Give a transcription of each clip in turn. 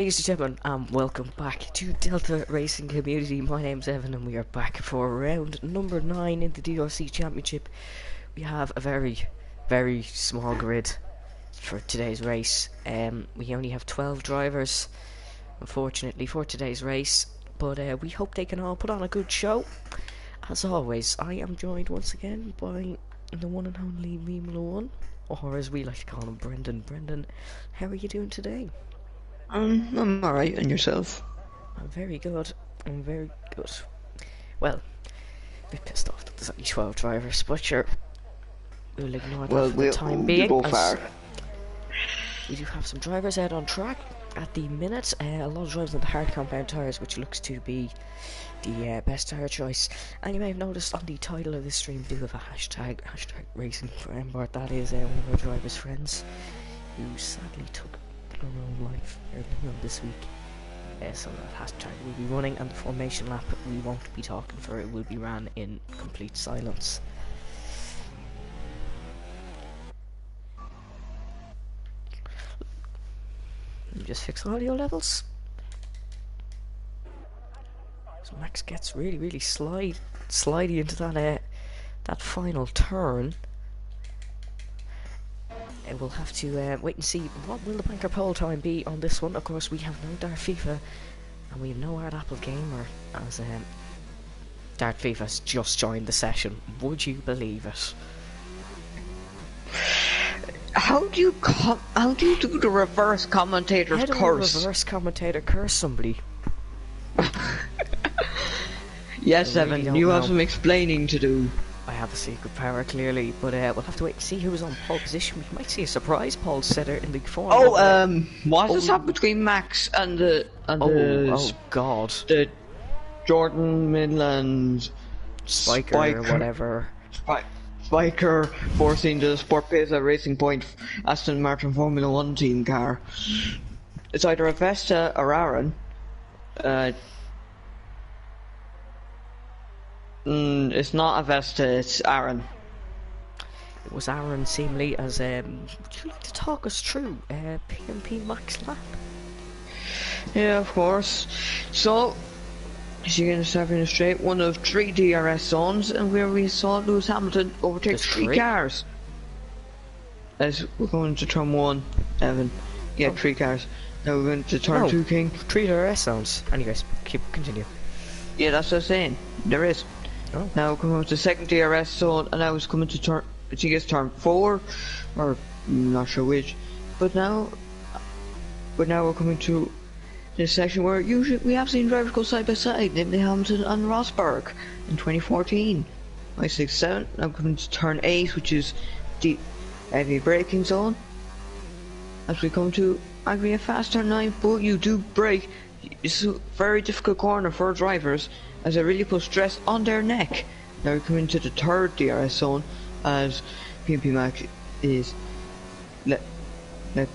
Ladies and gentlemen, welcome back to Delta Racing Community. My name's Evan and we are back for round number 9 in the DRC Championship. We have a very small grid for today's race. We only have 12 drivers, unfortunately, for today's race, but we hope they can all put on a good show. As always, I am joined once again by the one and only Meme1, or as we like to call him, Brendan. Brendan, how are you doing today? I'm alright, and yourself? I'm very good. Well, a bit pissed off that there's only 12 drivers, but sure, we'll ignore that for the time being. Go far. We do have some drivers out on track at the minute. A lot of drivers in the hard compound tyres, which looks to be the best tyre choice. And you may have noticed on the title of this stream, we do have a hashtag racing for Embart. That is one of our drivers' friends who sadly took her own life earlier on this week. So that hashtag will be running, and the formation lap we won't be talking for. It will be ran in complete silence. Let me just fix audio levels. So Max gets really slidey into that final turn. We'll have to wait and see what will the banker pole time be on this one. Of course, we have no Dart FIFA and we have no Art Apple Gamer, as Dart FIFA's just joined the session. Would you believe it? How do you do the reverse commentator's curse? How does a reverse commentator curse somebody? Yes, Evan, you have some explaining to do. I have a secret power, clearly, but we'll have to wait and see who's on pole position. We might see a surprise pole setter in the form. What's this up between Max and the oh god, the Jordan Midland Spiker or whatever. Spiker forcing the Sport Pesa Racing Point Aston Martin Formula 1 team car. It's either a Vesta or Aaron. It's not a Vesta, it's Aaron. It was Aaron, seemingly, as would you like to talk us through PMP Max lap? Yeah, of course. So, as you can start in a straight, one of 3 DRS zones, and where we saw Lewis Hamilton overtake 3 cars. As we're going to turn 1, Evan. Yeah, 3 cars. Now we're going to turn 2, King. 3 DRS zones. Anyways, continue. Yeah, that's what I'm saying. There is. Oh. Now we're coming to the second DRS zone, and now it's coming to turn, I think it's turn 4, or I'm not sure which. But now we're coming to this section where usually we have seen drivers go side by side, namely Hamilton and Rosberg in 2014. I 6-7. Now we're coming to turn 8, which is the heavy braking zone. As we come to a fast turn 9, but you do brake. It's a very difficult corner for drivers, as it really puts stress on their neck. Now we come into the third DRS zone, as PMP Max is let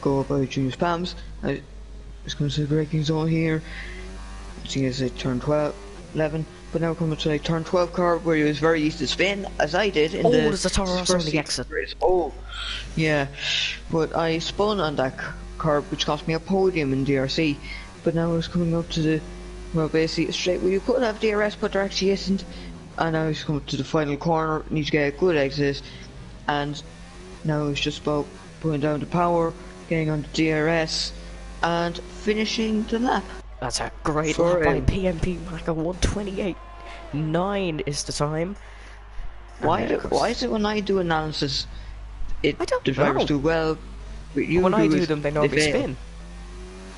go by Junior Spams. It's coming to the braking zone here. I think it's like turn 11, but now we're coming to like turn 12 car, where it was very easy to spin, as I did in the there's a Toro Rosso on the exit. Race. Oh, yeah, but I spun on that curb, which cost me a podium in DRC. But now it's coming up to the, well, basically straight where you could have DRS, but there actually isn't. And now it's coming to the final corner, need to get a good exit, and now it's just about putting down the power, getting on the DRS, and finishing the lap. That's a great lap by PMP Mac. 1:28.9 is the time. Why is it when I do analysis, the drivers do well, but when I do them, they normally spin.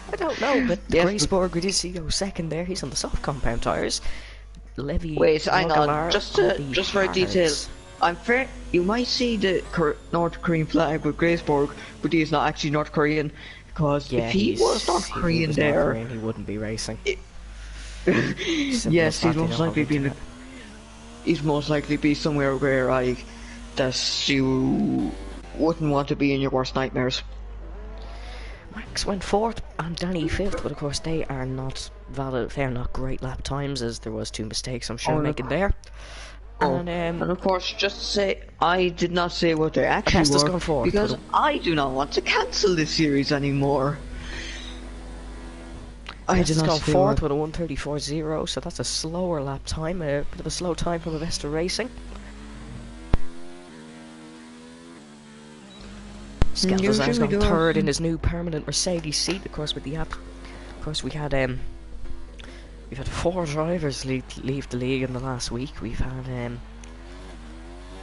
I don't know, but Graceborg, we did see go second there. He's on the soft compound tyres. Levy. Wait, hang on. Just for details, I'm fair. You might see the North Korean flag with Graceborg, but he's not actually North Korean, because if he was North Korean there, he wouldn't be racing. Yes, he's most likely be somewhere where that you wouldn't want to be in your worst nightmares. Max went 4th and Danny 5th, but of course they are not valid. They are not great lap times, as there was 2 mistakes I'm sure making there. And of course, just to say, I did not say what they actually were, because I do not want to cancel this series anymore. I Yes, did it's not gone see fourth what. with a 1:34.0, so that's a slower lap time, a bit of a slow time from Avesta Racing. Skelter's has Usually we gone do third have. in his new permanent Mercedes seat, of course, with the app. Of course, we've had 4 drivers leave the league in the last week. We've had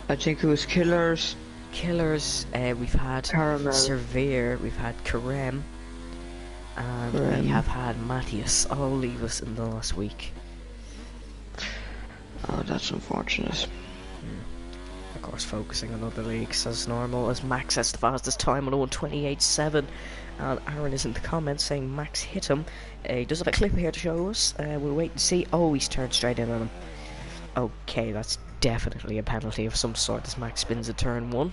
I think it was Killers, Killers, we've had Caramel. Severe, we've had Karem, and we Karem. have had Matthias all leave us in the last week. Oh, that's unfortunate. Of course, focusing on other leagues as normal, as Max has the fastest time on a 1:28.7, and Aaron is in the comments saying Max hit him. He does have a clip here to show us. We'll wait and see. Oh, he's turned straight in on him. Okay, that's definitely a penalty of some sort as Max spins at turn 1.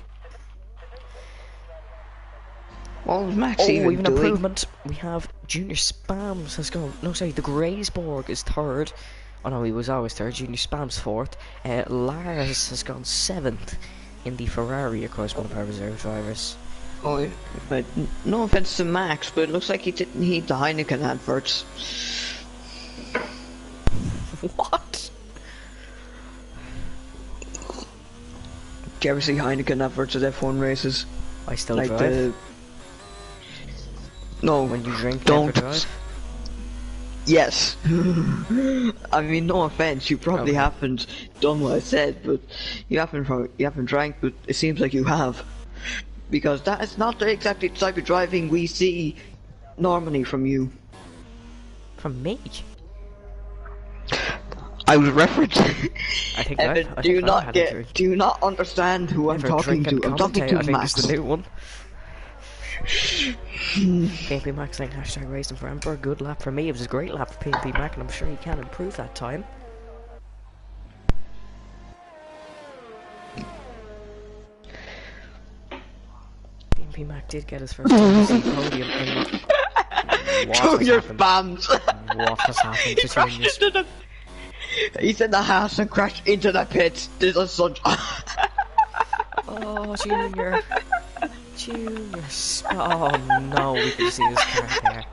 What was Max Oh, we even have an doing? improvement. We have Junior Spams has gone. No, sorry, the Graysborg is third. Oh no, he was always third. Junior Spams fourth. Lars has gone 7th in the Ferrari, of course, one of our reserve drivers. Oh, but no offense to Max, but it looks like he didn't heed the Heineken adverts. What? Do you ever see Heineken adverts at F1 races? I still Like drive. No, When you drink, don't. never drive. Yes. I mean, no offense, you probably Okay. haven't done what I said, but you haven't drank, but it seems like you have. Because that is not exactly the type of driving we see normally from you. From me? I was referencing. I think Evan, I do you think I not had a drink. do you not understand who I'm Never talking drink and to? I'm talking commentate, to I think Max. it's the new one. PNP Max saying hashtag racing for Emperor. Good lap for me. It was a great lap for PNP Mac, and I'm sure he can improve that time. PNP Mac did get his first WC podium in what has Junior happened? spams. What has happened He to crashed Junior into the. He's in the house and crashed into the pit. There's a sun. Oh, Junior. Oh no, we can see his car there.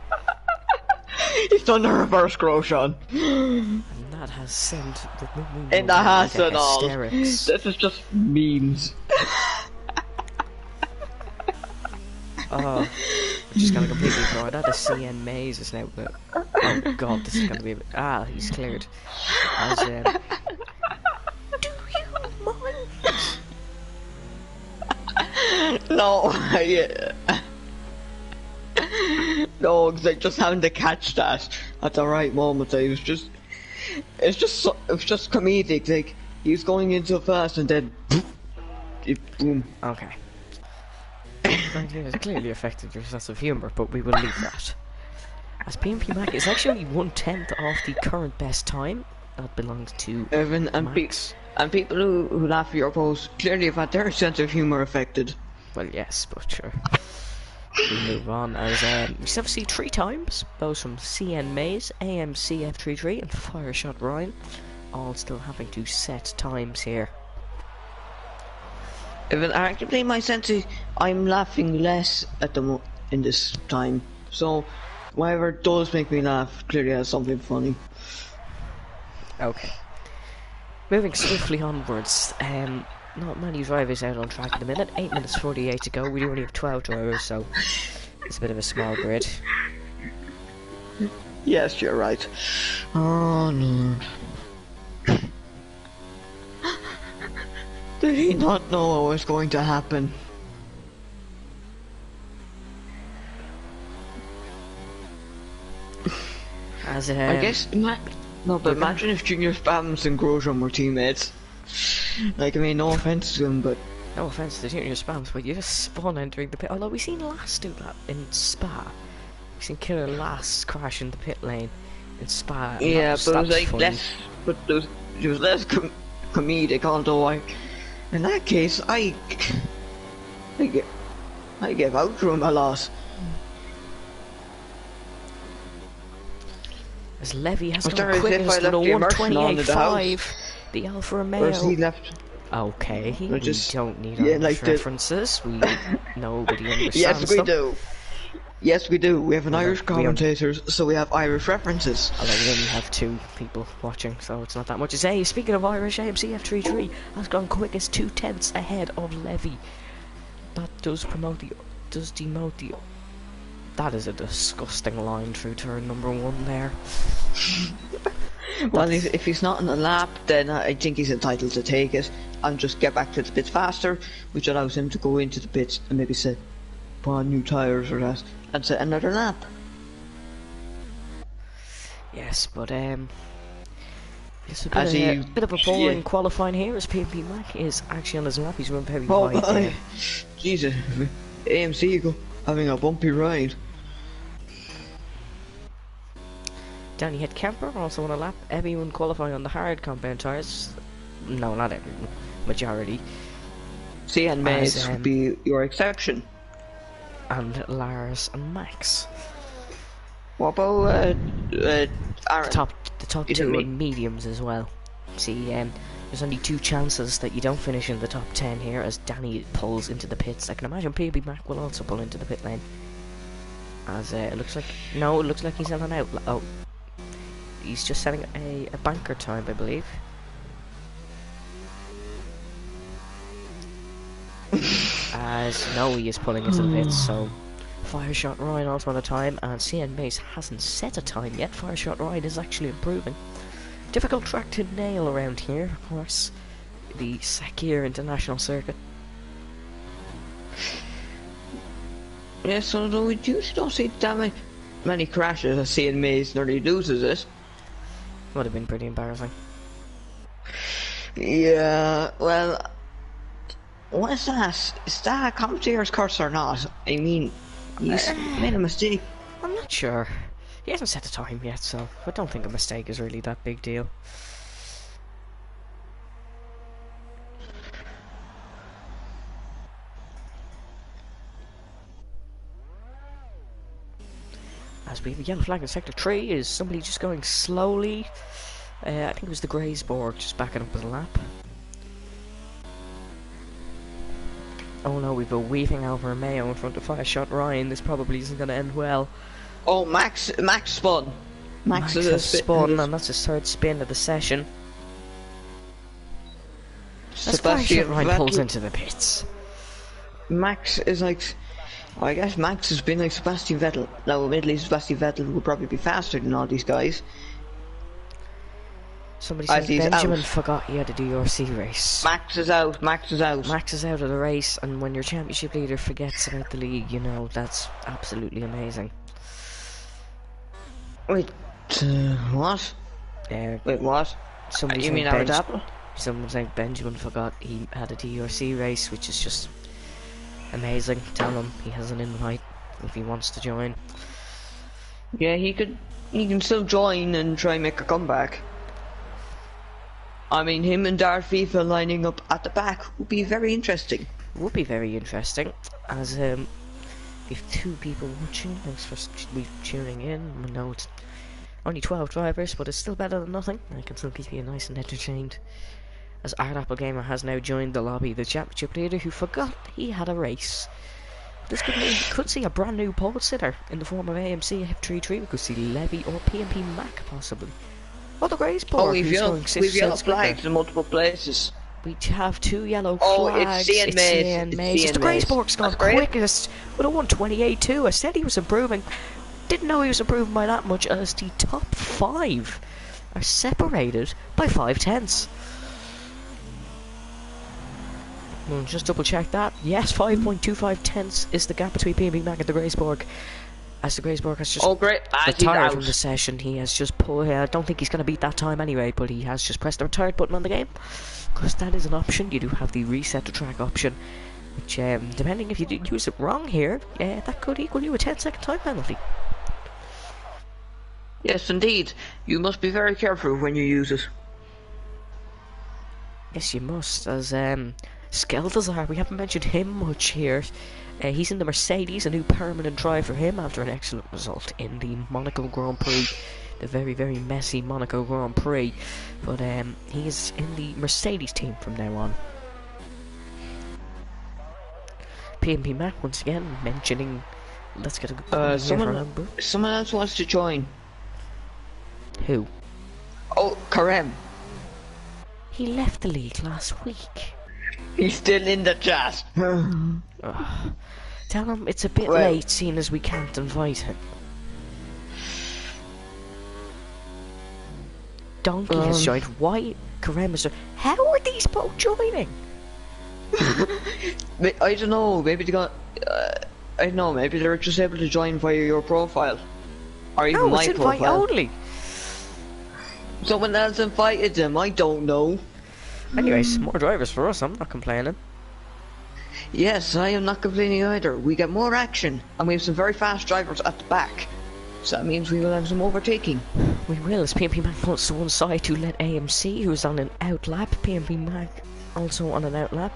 He's done the reverse Grosjean. And that has sent the In the house into and all. hysterics. This is just memes. Oh, I'm just gonna completely ignore that. The CN Maze is now. Oh god, this is gonna be. He's cleared. As, do you mind? No, yeah. No, because I just happened to catch that at the right moment. It was just comedic. Like he was going in so fast and then, boom. Okay. It's clearly affected your sense of humour, but we will leave that. As PNP Mac is actually 1/10 of the current best time. That belongs to Evan and Max. and people who laugh at your post clearly have had their sense of humour affected. Well, yes, but sure. We move on as we still see 3 times, those from CN Maze, AMCF33 and Fireshot Ryan, all still having to set times here. Even arguably my sense is I'm laughing less at in this time. So whatever does make me laugh clearly has something funny. Okay. Moving swiftly onwards, not many drivers out on track at the minute, 8 minutes 48 to go, we only have 12 drivers, so it's a bit of a small grid. Yes, you're right. Oh no. Did he not know what was going to happen? As I guess no, but imagine if Junior Spams and Grosjean were teammates. Like, I mean, no offense to him, but no offense to Junior Spams, but you just spawn entering the pit. Although we've seen Lass do that in Spa. We've seen Killer Lass crash in the pit lane in Spa. And yeah, but it was like funny. less. But it was less comedic. Although in that case, I gave out for him a loss. As Levy has As gone far as if quickest I with a left the immersion on in the 1:28.5. The Alfa Whereas he Romeo. left. Okay, Or we just- don't need yeah, Irish like the- references. Nobody understands Yes, we them. do. Yes, we do. We have an Although Irish commentator, so we have Irish references. Although we only have 2 people watching, so it's not that much. Hey, speaking of Irish, AMC F33 has gone quickest 2/10 ahead of Levy. That does demote the... That is a disgusting line through turn number 1 there. Well, if he's not in the lap, then I think he's entitled to take it and just get back to the pits faster, which allows him to go into the pits and maybe say, put on new tyres or that, and set another lap. Yes, but it's a bit of a boring qualifying here as PMP Mac is actually on his lap. He's run very wide there. Jesus, AMC go having a bumpy ride. Danny Head Camper also on a lap. Everyone qualifying on the hard compound tyres. No, not everyone. Majority. CN Mays would be your exception. And Lars and Max. What about Aaron? The top 2 are mediums as well. See, there's only 2 chances that you don't finish in the top 10 here as Danny pulls into the pits. I can imagine PB Mac will also pull into the pit lane. As it looks like... No, it looks like he's on an out. Oh. He's just setting a banker time, I believe. As no, he is pulling into the pits, so Fireshot Ryan also on a time, and CN Mace hasn't set a time yet. Fireshot Ryan is actually improving. Difficult track to nail around here, of course. The Sakir International Circuit. Yes, although we usually don't see that many crashes as CN Mays nearly loses it. Would have been pretty embarrassing. Yeah, well, what is that? Is that a commentator's curse or not? I mean, he's made a mistake. I'm not sure. He hasn't set a time yet, so I don't think a mistake is really that big deal. As we have a yellow flag in sector 3, is somebody just going slowly? I think it was the Greysborg just backing up with a lap. Oh no, we've a weaving over Mayo in front of Fireshot Ryan. This probably isn't going to end well. Oh, Max spun. Max has spun, and that's his 3rd spin of the session. As Fireshot Ryan pulls into the pits. Max is like... I guess Max has been like Sebastian Vettel. Now, admittedly, Sebastian Vettel would probably be faster than all these guys. Somebody said Benjamin forgot he had a DRC race. Max is out. Max is out. Max is out of the race, and when your championship leader forgets about the league, you know, that's absolutely amazing. Wait, what? Wait, what? Somebody you mean our apple? Someone saying Benjamin forgot he had a DRC race, which is just amazing. Tell him he has an invite if he wants to join. Yeah, he can still join and try and make a comeback. I mean, him and Darth FIFA lining up at the back would be very interesting. Would be very interesting, as we have 2 people watching. Thanks for tuning in. I know it's only 12 drivers, but it's still better than nothing. I can still keep you nice and entertained. As Art Apple Gamer has now joined the lobby, the championship leader who forgot he had a race. This could mean we could see a brand new pole sitter in the form of AMC F33. We could see Levy or PMP Mac possibly. Oh, the Greysborg. Oh, we've yellow flags in multiple places. We have 2 yellow It's flags. CN Mays. The Greysborg's gone quickest with a 1:28 too. I said he was improving. Didn't know he was improving by that much, as the top 5 are separated by 5/10. We'll just double check that. Yes, 5.25 tenths is the gap between PMP Mac and the Greysborg. As the Greysborg has just retired from the session, he has just pulled. I don't think he's going to beat that time anyway, but he has just pressed the retired button on the game, because that is an option. You do have the reset to track option, which, depending if you did use it wrong here, that could equal you a 10-second time penalty. Yes, indeed. You must be very careful when you use it. Yes, you must. As Skeldazar, we haven't mentioned him much here. He's in the Mercedes, a new permanent drive for him after an excellent result in the Monaco Grand Prix, the very, very messy Monaco Grand Prix. But he is in the Mercedes team from now on. PMP Mac once again mentioning let's get a good here for Amber. Someone else wants to join. Who? Oh, Karem. He left the league last week. He's still in the chat. Tell him it's a bit late, seeing as we can't invite him. Donkey has joined. Why? Karem is. How are these both joining? I don't know. Maybe they got. I don't know. Maybe they're just able to join via your profile, or even my it's profile. invite only. Someone else invited them. I don't know. Anyways, more drivers for us. I'm not complaining. Yes, I am not complaining either. We get more action, and we have some very fast drivers at the back. So that means we will have some overtaking. We will, as PMP Mac wants to one side to let AMC, who's on an outlap. PMP Mac also on an outlap.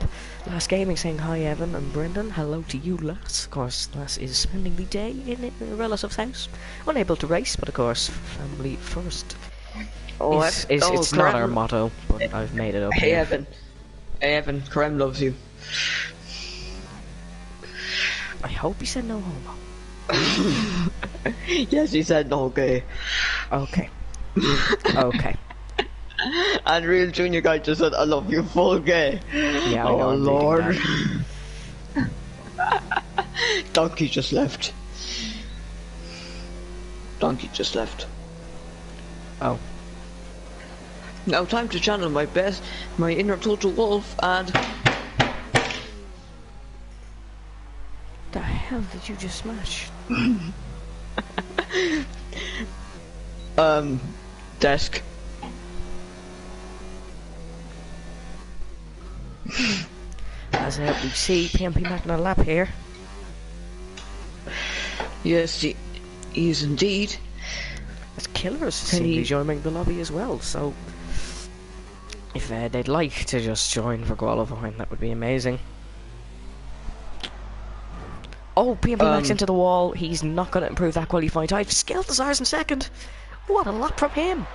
Last Gaming saying hi, Evan and Brendan. Hello to you, lass. Of course, lass is spending the day in a relative's house. Unable to race, but of course, family first. It's not our motto, but I've made it up. Hey, Evan. Hey, Evan. Karem loves you. I hope he said no homo. Yes, he said no gay. Okay. Okay. And Real Junior Guy just said, I love you, full gay. Yeah, I know. Oh, Lord. Donkey just left. Donkey just left. Oh. Now time to channel my inner total wolf, and... The hell did you just smash? Desk. As we see, PMP Mac on a lap here. Yes, he is indeed. As Killers seem to be joining the lobby as well, so... If they'd like to just join for qualifying, that would be amazing. Oh, PMP Mac's into the wall. He's not going to improve that qualifying time. Skeltazar's in second. What a lap from him.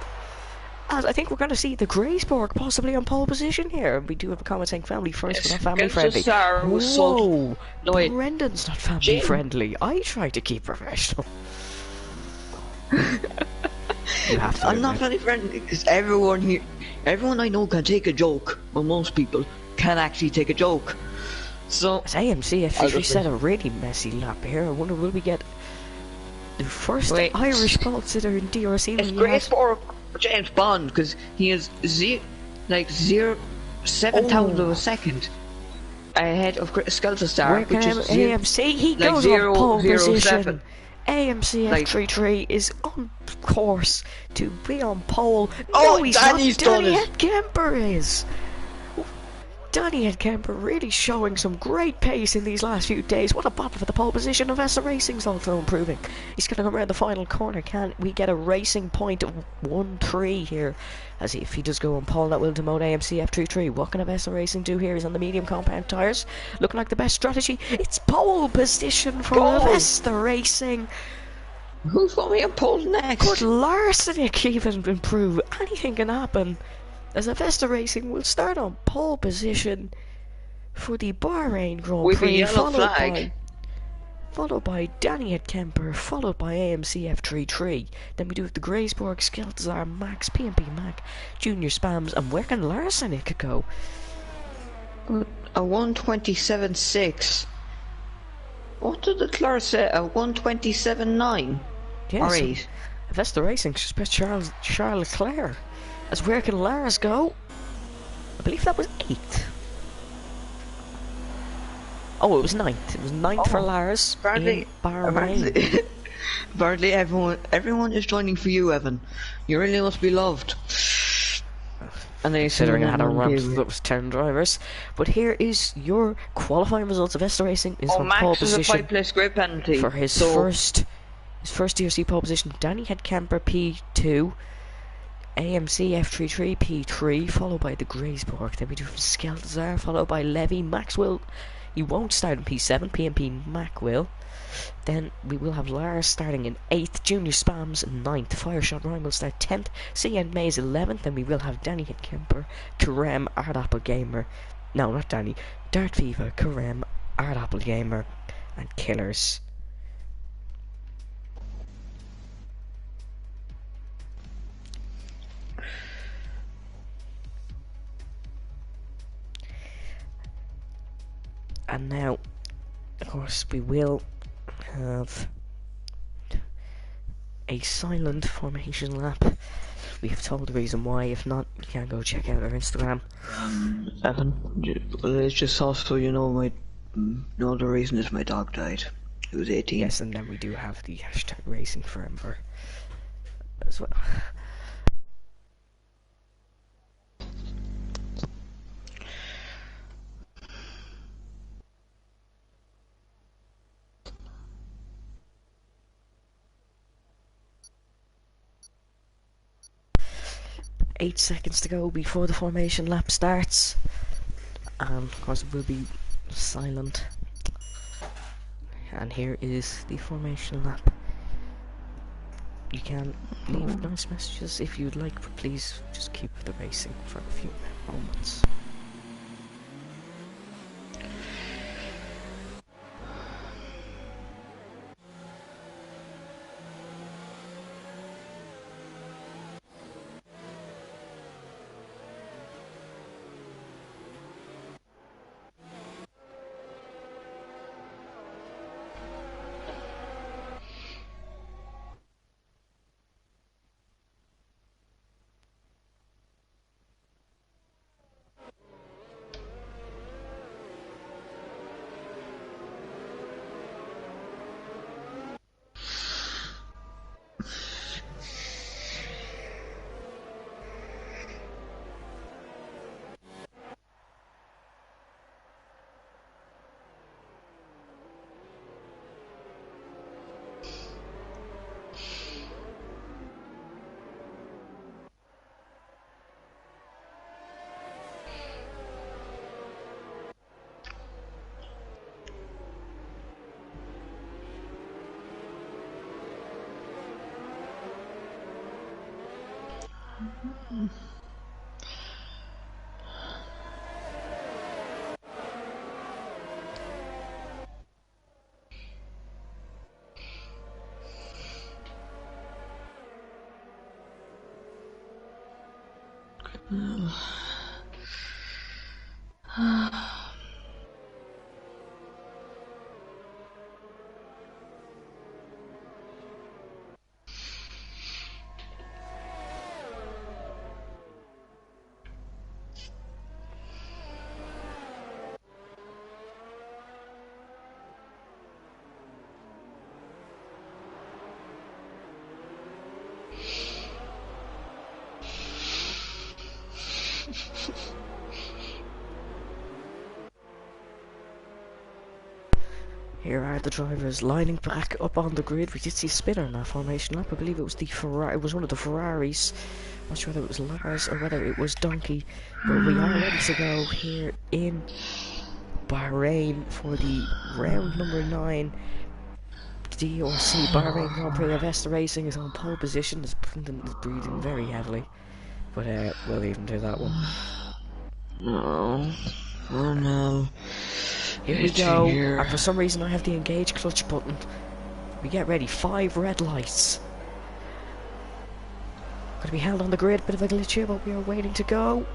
As I think we're going to see the Graysborg possibly on pole position here. We do have a comment saying family first, but not family friendly. Whoa, Brendan's not family friendly. I try to keep professional. You have to. I'm not family friendly because everyone here, everyone I know can take a joke. Well, most people can actually take a joke. So as AMC actually set a really messy lap here. I wonder will we get the first Irish bolster in DRC? It's great for James Bond because he is 0.07 of a second ahead of Skeltastar, which is AMC. He goes on pole position. AMC F33 is on course to be on pole. Oh, no, he's Danny's not. Danny Headkemper is. Danny Headkemper really showing some great pace in these last few days. What a battle for the pole position. Investa Racing's also improving. He's going to come around the final corner. Can we get a racing point of 1-3 here? As if he does go on pole, that will demote AMC F33. What can Investa Racing do here? He's on the medium compound tyres. Looking like the best strategy. It's pole position for Investa Racing. Who's going to be on pole next? Could Larsenik even improve? Anything can happen. As Investa Racing will start on pole position for the Bahrain Grand Prix, followed by Danny Headkemper, followed by AMC F33. Then we do have the Graysborg, Skeltazar, Max, PMP Mac, Junior Spams, and where can Larsenik go? A 127.6. What did the Clare say? A 127.9? Yes. Or 8? Investa Racing just pressed Charles Leclerc. As where can Lars go? I believe that was 8th. Oh, it was 9th. It was 9th for Lars in Bahrain. Apparently everyone is joining for you, Evan. You really must be loved. And considering I had a ramp that was 10 drivers. But here is your qualifying results of Investa Racing is on Max pole is position a 5-place grid penalty for his first DRC pole position. Danny Headkemper P2. AMC F33 P3, followed by the Graysborg. Then we do Skeltazar, followed by Levy. Maxwell, he won't start in P7. PMP Mac will. Then we will have Lars starting in 8th. Junior Spams 9th. Fireshot Ryan will start 10th. CN Mays 11th. Then we will have Danny Headkemper, Karem, Ardapple Gamer. No, not Danny. Dart Viva, Karem, Ardapple Gamer, and Killers And now, of course, we will have a silent formation lap. We have told the reason why. If not, you can go check out our Instagram. Evan, it's just also, you know, the reason is my dog died. He was 18. Yes, and then we do have the hashtag racing forever as well. 8 seconds to go before the formation lap starts, and of course it will be silent. And here is the formation lap. You can leave nice messages if you'd like, but please just keep the racing for a few moments. Here are the drivers lining back up on the grid. We did see a spinner in that formation lap. I believe it was the Ferrari. It was one of the Ferraris. Not sure whether it was Lars or whether it was Donkey. But we are ready to go here in Bahrain for the round number 9. DRC Bahrain Grand Prix. Insta Racing is on pole position. It's breathing very heavily. But we'll leave him to that one. No. Oh no. Here we go, and for some reason I have the engage clutch button. We get ready, 5 red lights. Gonna be held on the grid, bit of a glitch here, but we are waiting to go.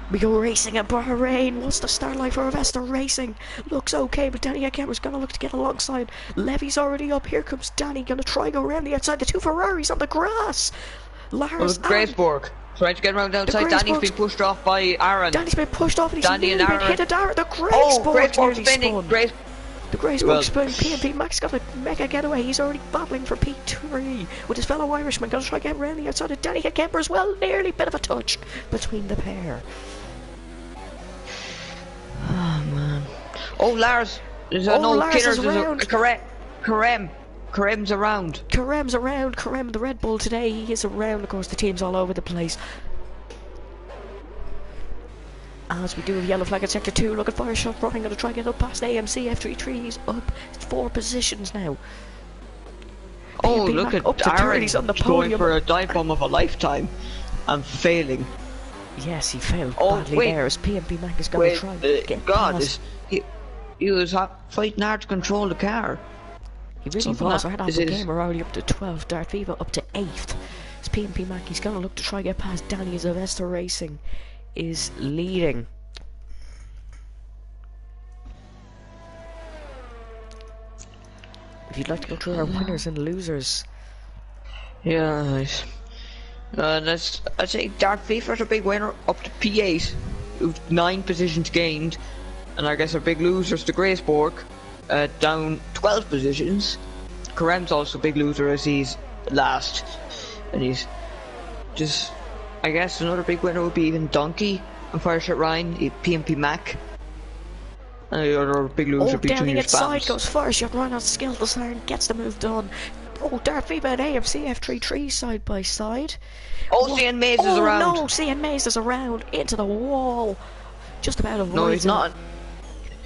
We go racing at Bahrain. What's the start line for Vesta Racing? Looks okay, but Danny Kemper's gonna look to get alongside. Levy's already up, here comes Danny, gonna try go around the outside, the 2 Ferraris on the grass. Lars Graceborg trying to get around the outside. Danny's been pushed off by Aaron. Danny's been pushed off and he's Danny nearly and been hit at Aaron. The Graceborg's nearly spinning. spun. The Graceborg spun. PNP Max got a mega getaway. He's already battling for P3 with his fellow Irishman. Gonna try to get around the outside of Danny Kemper as well. Nearly bit of a touch between the pair. Oh man. Oh Lars. There's Lars is around. Karem's around. Karem's around. Karem, the Red Bull today, he is around. Of course, the team's all over the place. As we do have yellow flag at sector 2, look at fire shot Ryan, gonna try and get up past AMC F33. He's up 4 positions now. Oh, look at Aaron on the going podium. for a dive bomb of a lifetime and failing. Yes, he failed badly there as PNP Mac is going to try and get past. He was fighting hard to control the car. He really Something was. like Red this Apple is- Gamer already up to 12th. Darth Viva up to 8th. It's PMP Mac. He's going to look to try get past Danny as DRC Racing is leading. If you'd like to go through our winners and losers. Yeah, nice. I'd say Darth Vader's a big winner, up to P8, with 9 positions gained, and I guess our big losers to Graceborg, down 12 positions. Karem's also a big loser as he's last, and he's just, I guess another big winner would be even Donkey and Fireshot Ryan, PMP Mac. And the other big loser would be down the Junior inside Spams. goes Fireshot Ryan on Skeletal and gets the move done. Oh, Darth Viva and AMC F33 side by side. Oh, CN Maze is around. Oh no, CN Maze is around into the wall. Just about avoids No, he's not.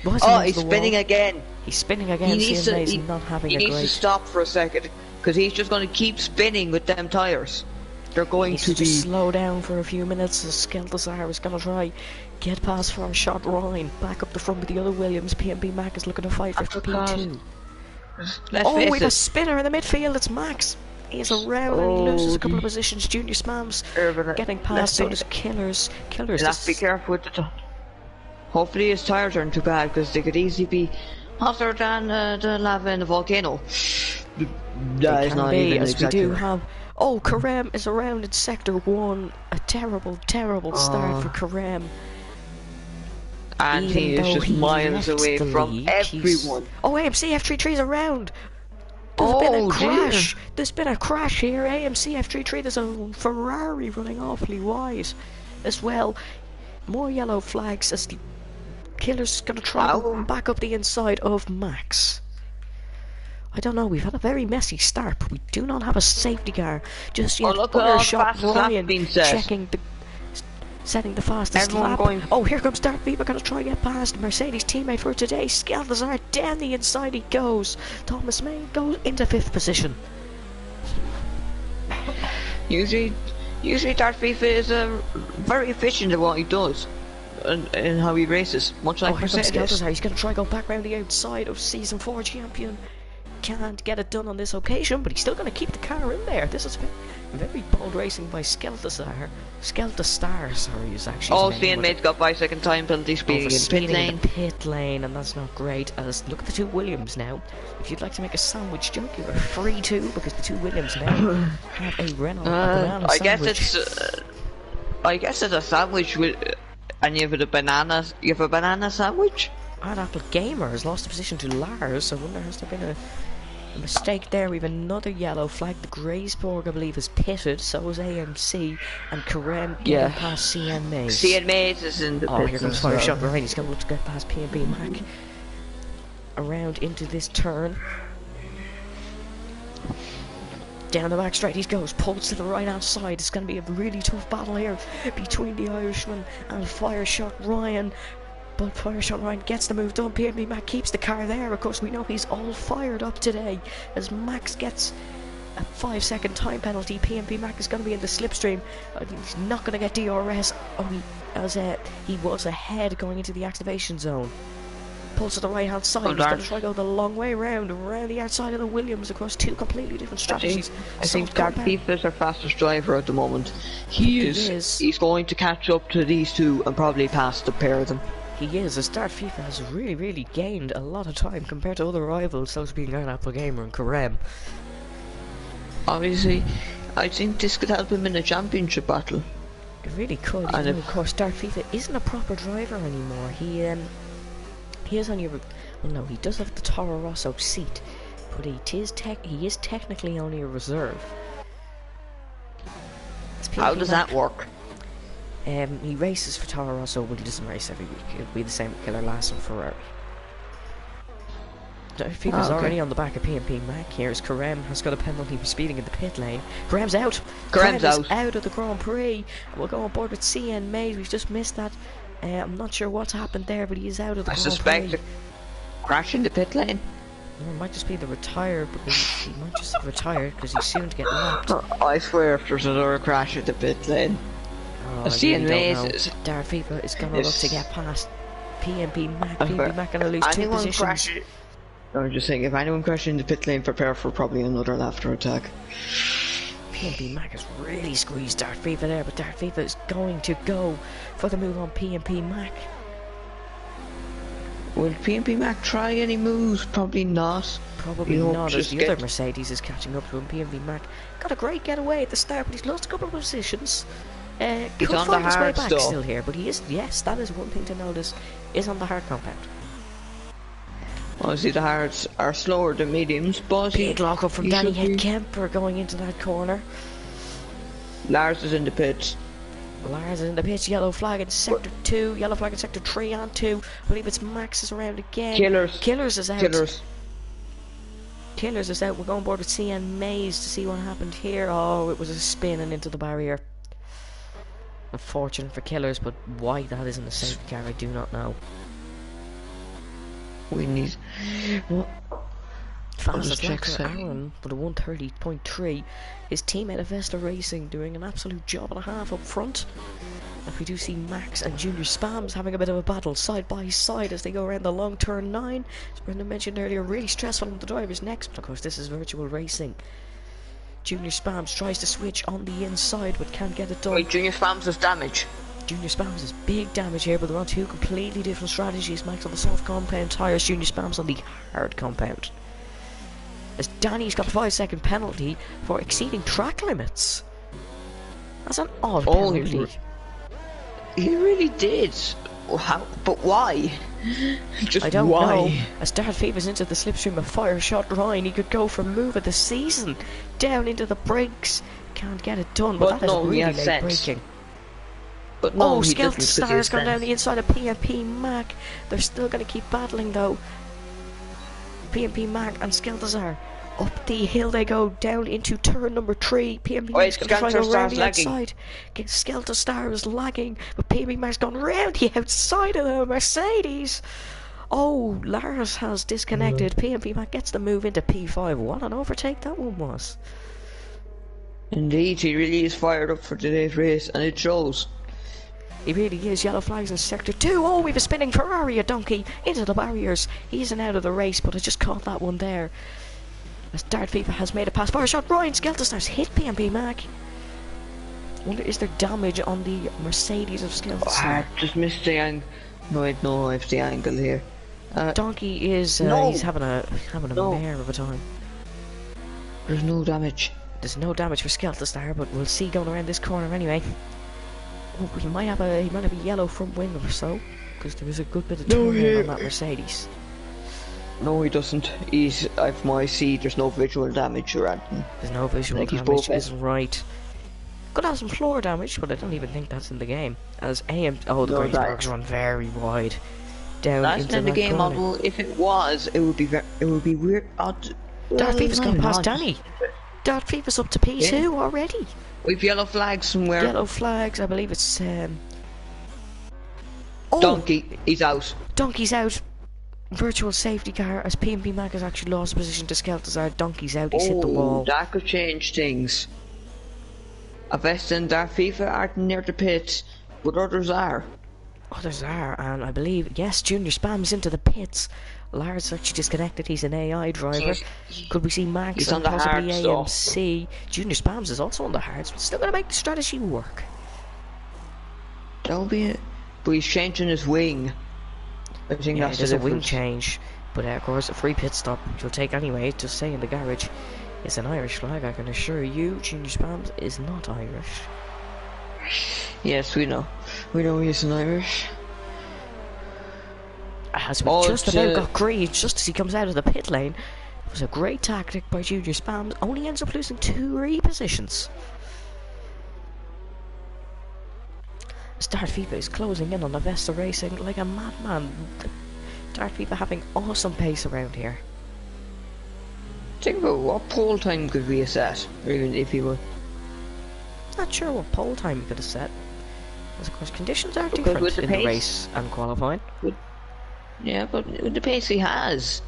Oh, He's spinning again. He's spinning again. CN Maze not having a great... He needs to stop for a second, because he's just going to keep spinning with them tyres. They're going to be... just slow down for a few minutes as Skeltazar is going to try get past Fireshot Ryan. Back up the front with the other Williams. PMP Mac is looking to fight for P2. We have a spinner in the midfield. It's Max. He's around and he loses a couple of positions. Junior Spams getting past, so does Killers. Killers. Let's be careful with the hopefully his tyres aren't too bad, because they could easily be hotter than the lava in the volcano. That is not even as exactly we do have... Oh, Karem is around in Sector 1. A terrible, terrible start for Karem. And he is just miles away from everyone. Oh, AMC F33 is around. There's been a crash. There's been a crash here. AMC F33, there's a Ferrari running awfully wide as well. More yellow flags as the Killer's going to try to back up the inside of Max. I don't know, we've had a very messy start, but we do not have a safety car just yet. Shot Ryan checking the... setting the fastest lap. Oh, here comes Darth Viva, gonna try to get past Mercedes teammate for today. Skeltazar down the inside he goes. Thomas May goes into 5th position. Usually Darth Viva is very efficient at what he does and how he races, much like Mercedes. He's gonna try to go back round the outside of Season 4 champion. Can't get it done on this occasion, but he's still going to keep the car in there. This is very bold racing by Skeltazar. Skeltastar, sorry, is actually his name. CN Mate got 5 second time penalty speeding in the pit lane, and that's not great. As look at the two Williams now. If you'd like to make a sandwich joke, you are free to, because the two Williams now have a Renault banana sandwich. I guess it's a sandwich with, and you have a banana. You have a banana sandwich. Red Apple Gamer has lost the position to Lars. I wonder, has there been a mistake there? We have another yellow flag. The Graceborg, I believe, is pitted. So is AMC and Karem getting past CN Maze. CN Maze is in the pit. Oh, here comes Fireshot Ryan. He's going to look to get past PMP Mac. Around into this turn. Down the back straight he goes, pulls to the right hand side. It's going to be a really tough battle here between the Irishman and Fireshot Ryan. But Fireshot Ryan gets the move done. PMP Mac keeps the car there. Of course, we know he's all fired up today as Max gets a 5 second time penalty. PMP Mac is going to be in the slipstream. He's not going to get DRS only as he was ahead going into the activation zone. Pulls to the right hand side. He's going to try to go the long way around the outside of the Williams across 2 completely different strategies. I think Darth Viva is our fastest driver at the moment. He is. He's going to catch up to these two and probably pass the pair of them. He is, as Darth Viva has really gained a lot of time compared to other rivals, those being Red Apple Gamer and Karem. Obviously, I think this could help him in a championship battle. It really could, and of course Darth Viva isn't a proper driver anymore. He is only no, he does have the Toro Rosso seat, but he is technically only a reserve. How does that work? He races for Toro Rosso, but he doesn't race every week. It'll be the same with Killer Lass and Ferrari. Darth Viva's already on the back of PMP Mac here as Karem has got a penalty for speeding in the pit lane. Karem's out. Karem's out of the Grand Prix. We'll go on board with CN Maze. We've just missed that. I'm not sure what's happened there, but he is out of the Grand Prix. I suspect a crash in the pit lane. Well, it might just be the retire, because he might just have retired because he's soon to get lapped. I swear if there's another crash in the pit lane. CN Maze. Darth Viva is going to look to get past PMP Mac. PMP Mac going to lose 2 positions. I'm just saying, if anyone crashes in the pit lane, prepare for probably another laughter attack. PMP Mac has really squeezed Dart Fever there, but Dart Fever is going to go for the move on PMP Mac. Will PMP Mac try any moves? Probably not. Probably not, as the other Mercedes is catching up to him. PMP Mac got a great getaway at the start, but he's lost a couple of positions. Could find his way back still here, but he is, yes, that is one thing to notice, is on the hard compound. Obviously the hards are slower than mediums, but big lock up from Danny Kemper going into that corner. Lars is in the pits. Lars is in the pits, yellow flag in sector 2, yellow flag in sector 3 and 2. I believe it's Max is around again. Killers is out. Killers is out. We're going board with CN Maze to see what happened here. Oh, it was a spin and into the barrier. Unfortunate for Killers, but why that isn't a safety car, I do not know. We need... Fastest lap for Aaron with a 1:30.3. His teammate Avesta Racing doing an absolute job and a half up front. And we do see Max and Junior Spams having a bit of a battle side by side as they go around the long turn 9. As Brendan mentioned earlier, really stressful on the drivers next, but of course this is virtual racing. Junior Spams tries to switch on the inside but can't get it done. Wait, Junior Spams has damage. Junior Spams has big damage here, but they're on two completely different strategies. Max on the soft compound tyres, Junior Spams on the hard compound. As Danny's got a 5-second penalty for exceeding track limits. That's an odd penalty. He really did. How? But why? Just I don't why? know. As Dart Fever's into the slipstream of Fire Shot Ryan, he could go for move of the season. Down into the brakes. Can't get it done, but that is really late braking. But no, oh, Skeleton Star's gone down the inside of PMP Mac. They're still going to keep battling though. PMP Mac and Skeltazar. Up the hill they go, down into turn number 3. PMP Mac's going to try to go around the outside. Skeltazar is lagging, but PMP Mac's gone round the outside of the Mercedes. Oh, Lars has disconnected. PMP Mac gets the move into P5. What an overtake that one was. Indeed, he really is fired up for today's race, and it shows. He really is. Yellow flags in sector 2. Oh, we've a spinning Ferrari, a donkey, into the barriers. He's an out of the race, but I just caught that one there. As Dart Fever has made a pass. Fire shot. Ryan Skelterstar's hit PMP Mac. Wonder, is there damage on the Mercedes of Skelterstar? Just missed the angle. No, wait, no, I have the angle here. Donkey is, he's having a mare of a time. There's no damage. There's no damage for Skelterstar, but we'll see going around this corner anyway. Oh, he might have a yellow front wing or so, because there is a good bit of turn on that Mercedes. No, he doesn't. He's, if my see, there's no visual damage or anything. There's no visual damage, is right. Could have some floor damage, but I don't even think that's in the game. As the Greensburgs run very wide down that's into in the game corner. model. If it was, it would be weird. Odd. Dart Fever's gone past Danny. Dart Fever's up to P2 already. We've yellow flags somewhere. Yellow flags, I believe it's Donkey, he's out. Donkey's out. Virtual safety car as PMP Mac has actually lost position to Skeltazar. Donkey's out, he's hit the wall. That could change things. Avesta and Dart Fever aren't near the pits, but others are. Others are, and I believe, yes, Junior Spam's into the pits. Lars actually disconnected, he's an AI driver. Could we see Max and possibly AMC? Junior Spams is also on the hards, but still going to make the strategy work. That'll be it. But he's changing his wing. I think that's there's a wing change, but of course a free pit stop you'll take anyway. Just say in the garage, it's an Irish flag. I can assure you, Junior Spams is not Irish. Yes, we know. We know he's an Irish. As we just about got green, just as he comes out of the pit lane. It was a great tactic by Junior Spams. Only ends up losing 2 repositions. Dart Fever is closing in on Avesta Racing like a madman. Dart Fever having awesome pace around here. Think about what pole time could we have set, even if he were. Not sure what pole time he could have set. As of course conditions are different in the race and qualifying. Yeah, but with the pace he has,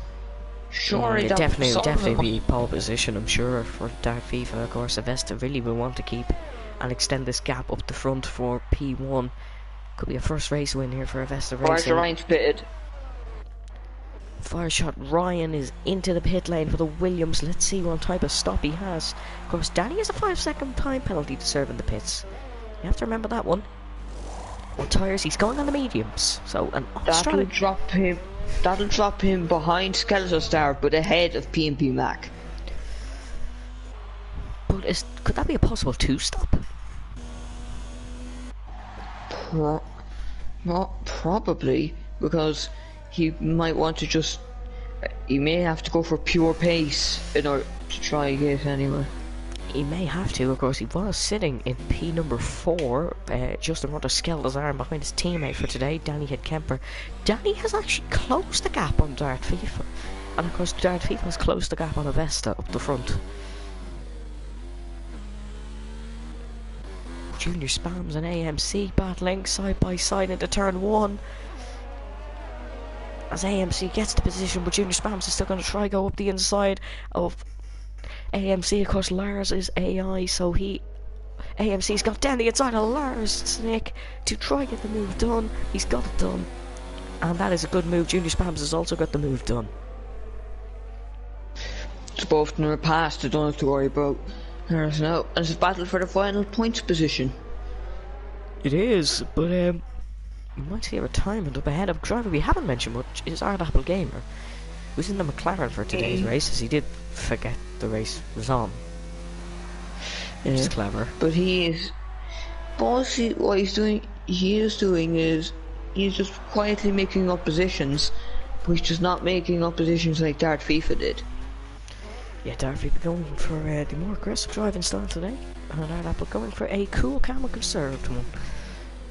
sure, yeah, definitely be pole position. I'm sure for Dart Fever. Of course, Avesta really will want to keep and extend this gap up the front for P1. Could be a first race win here for Avesta Racing. Ryan's pitted. Fire shot. Ryan is into the pit lane for the Williams. Let's see what type of stop he has. Of course, Danny has a 5-second time penalty to serve in the pits. You have to remember that one. On tyres, he's going on the mediums. So an That'll drop him. That'll drop him behind Skeletor Star, but ahead of P&P Mac. But could that be a possible 2-stop? Not probably, because he might want to just. He may have to go for pure pace in order to try and get anywhere. He may have to. Of course, he was sitting in P number 4, just in front of Skelda's arm behind his teammate for today, Danny Kemper. Danny has actually closed the gap on Dart FIFA, and of course, Dart FIFA has closed the gap on Avesta up the front. Junior Spams and AMC battling side by side into turn 1. As AMC gets the position, but Junior Spams is still going to try go up the inside of AMC. Of course, Lars is AI, so AMC's got down the inside of Lars Snake to try get the move done. He's got it done, and that is a good move. Junior Spams has also got the move done. It's both in the past, I don't have to worry about. There's no, and it's a battle for the final points position. It is, but we might see a retirement up ahead of driver we haven't mentioned much is Art Apple Gamer, who's in the McLaren for today's race, as he did forget the race was on. Which is clever. But he is. Bossy, what he is doing is he's just quietly making up positions, but he's just not making up positions like Dart FIFA did. Yeah, Dart FIFA going for the more aggressive driving style today, and Art Apple going for a cool, calm and conserved one.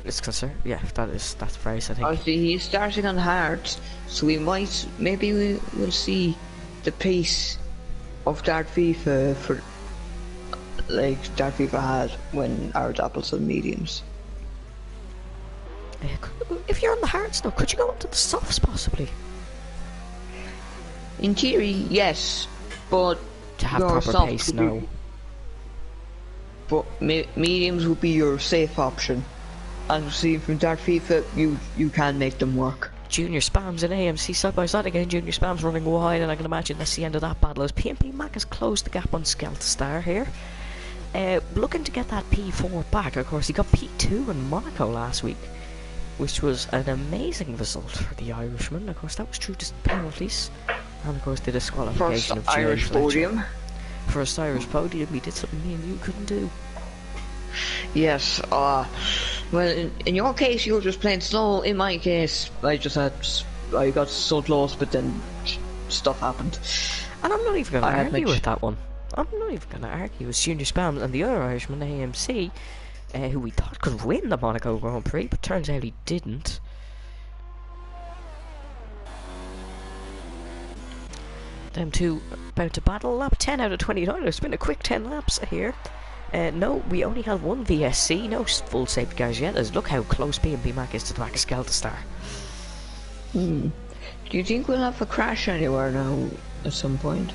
It's conserved, yeah, that's the phrase, I think. Obviously, he's starting on hards, so maybe we will see the pace of Dart FIFA for, like Dart FIFA had when Art Apple's on mediums. If you're on the hards though, could you go up to the softs possibly? In theory, yes, but to have proper pace, no. But mediums would be your safe option. And see, from Dart FIFA, you can make them work. Junior Spams and AMC side by side again. Junior Spams running wide, and I can imagine that's the end of that battle as P&P Mac has closed the gap on Skeltstar here. Looking to get that P4 back. Of course, he got P2 in Monaco last week, which was an amazing result for the Irishman. Of course, that was true to penalties, and of course the disqualification of Irish podium. First Irish podium, he did something me and you couldn't do. Yes, well, in your case, you were just playing slow. In my case, I got so close, but then stuff happened. And I'm not even going to argue with that one. I'm not even going to argue with Junior Spams and the other Irishman, AMC, who we thought could win the Monaco Grand Prix, but turns out he didn't. Them two about to battle. Lap 10 out of 29. It's been a quick 10 laps here. No, we only had one VSC, no full safety cars yet, as look how close P&P Mac is to the back of Skelterstar. Do you think we'll have a crash anywhere now, at some point?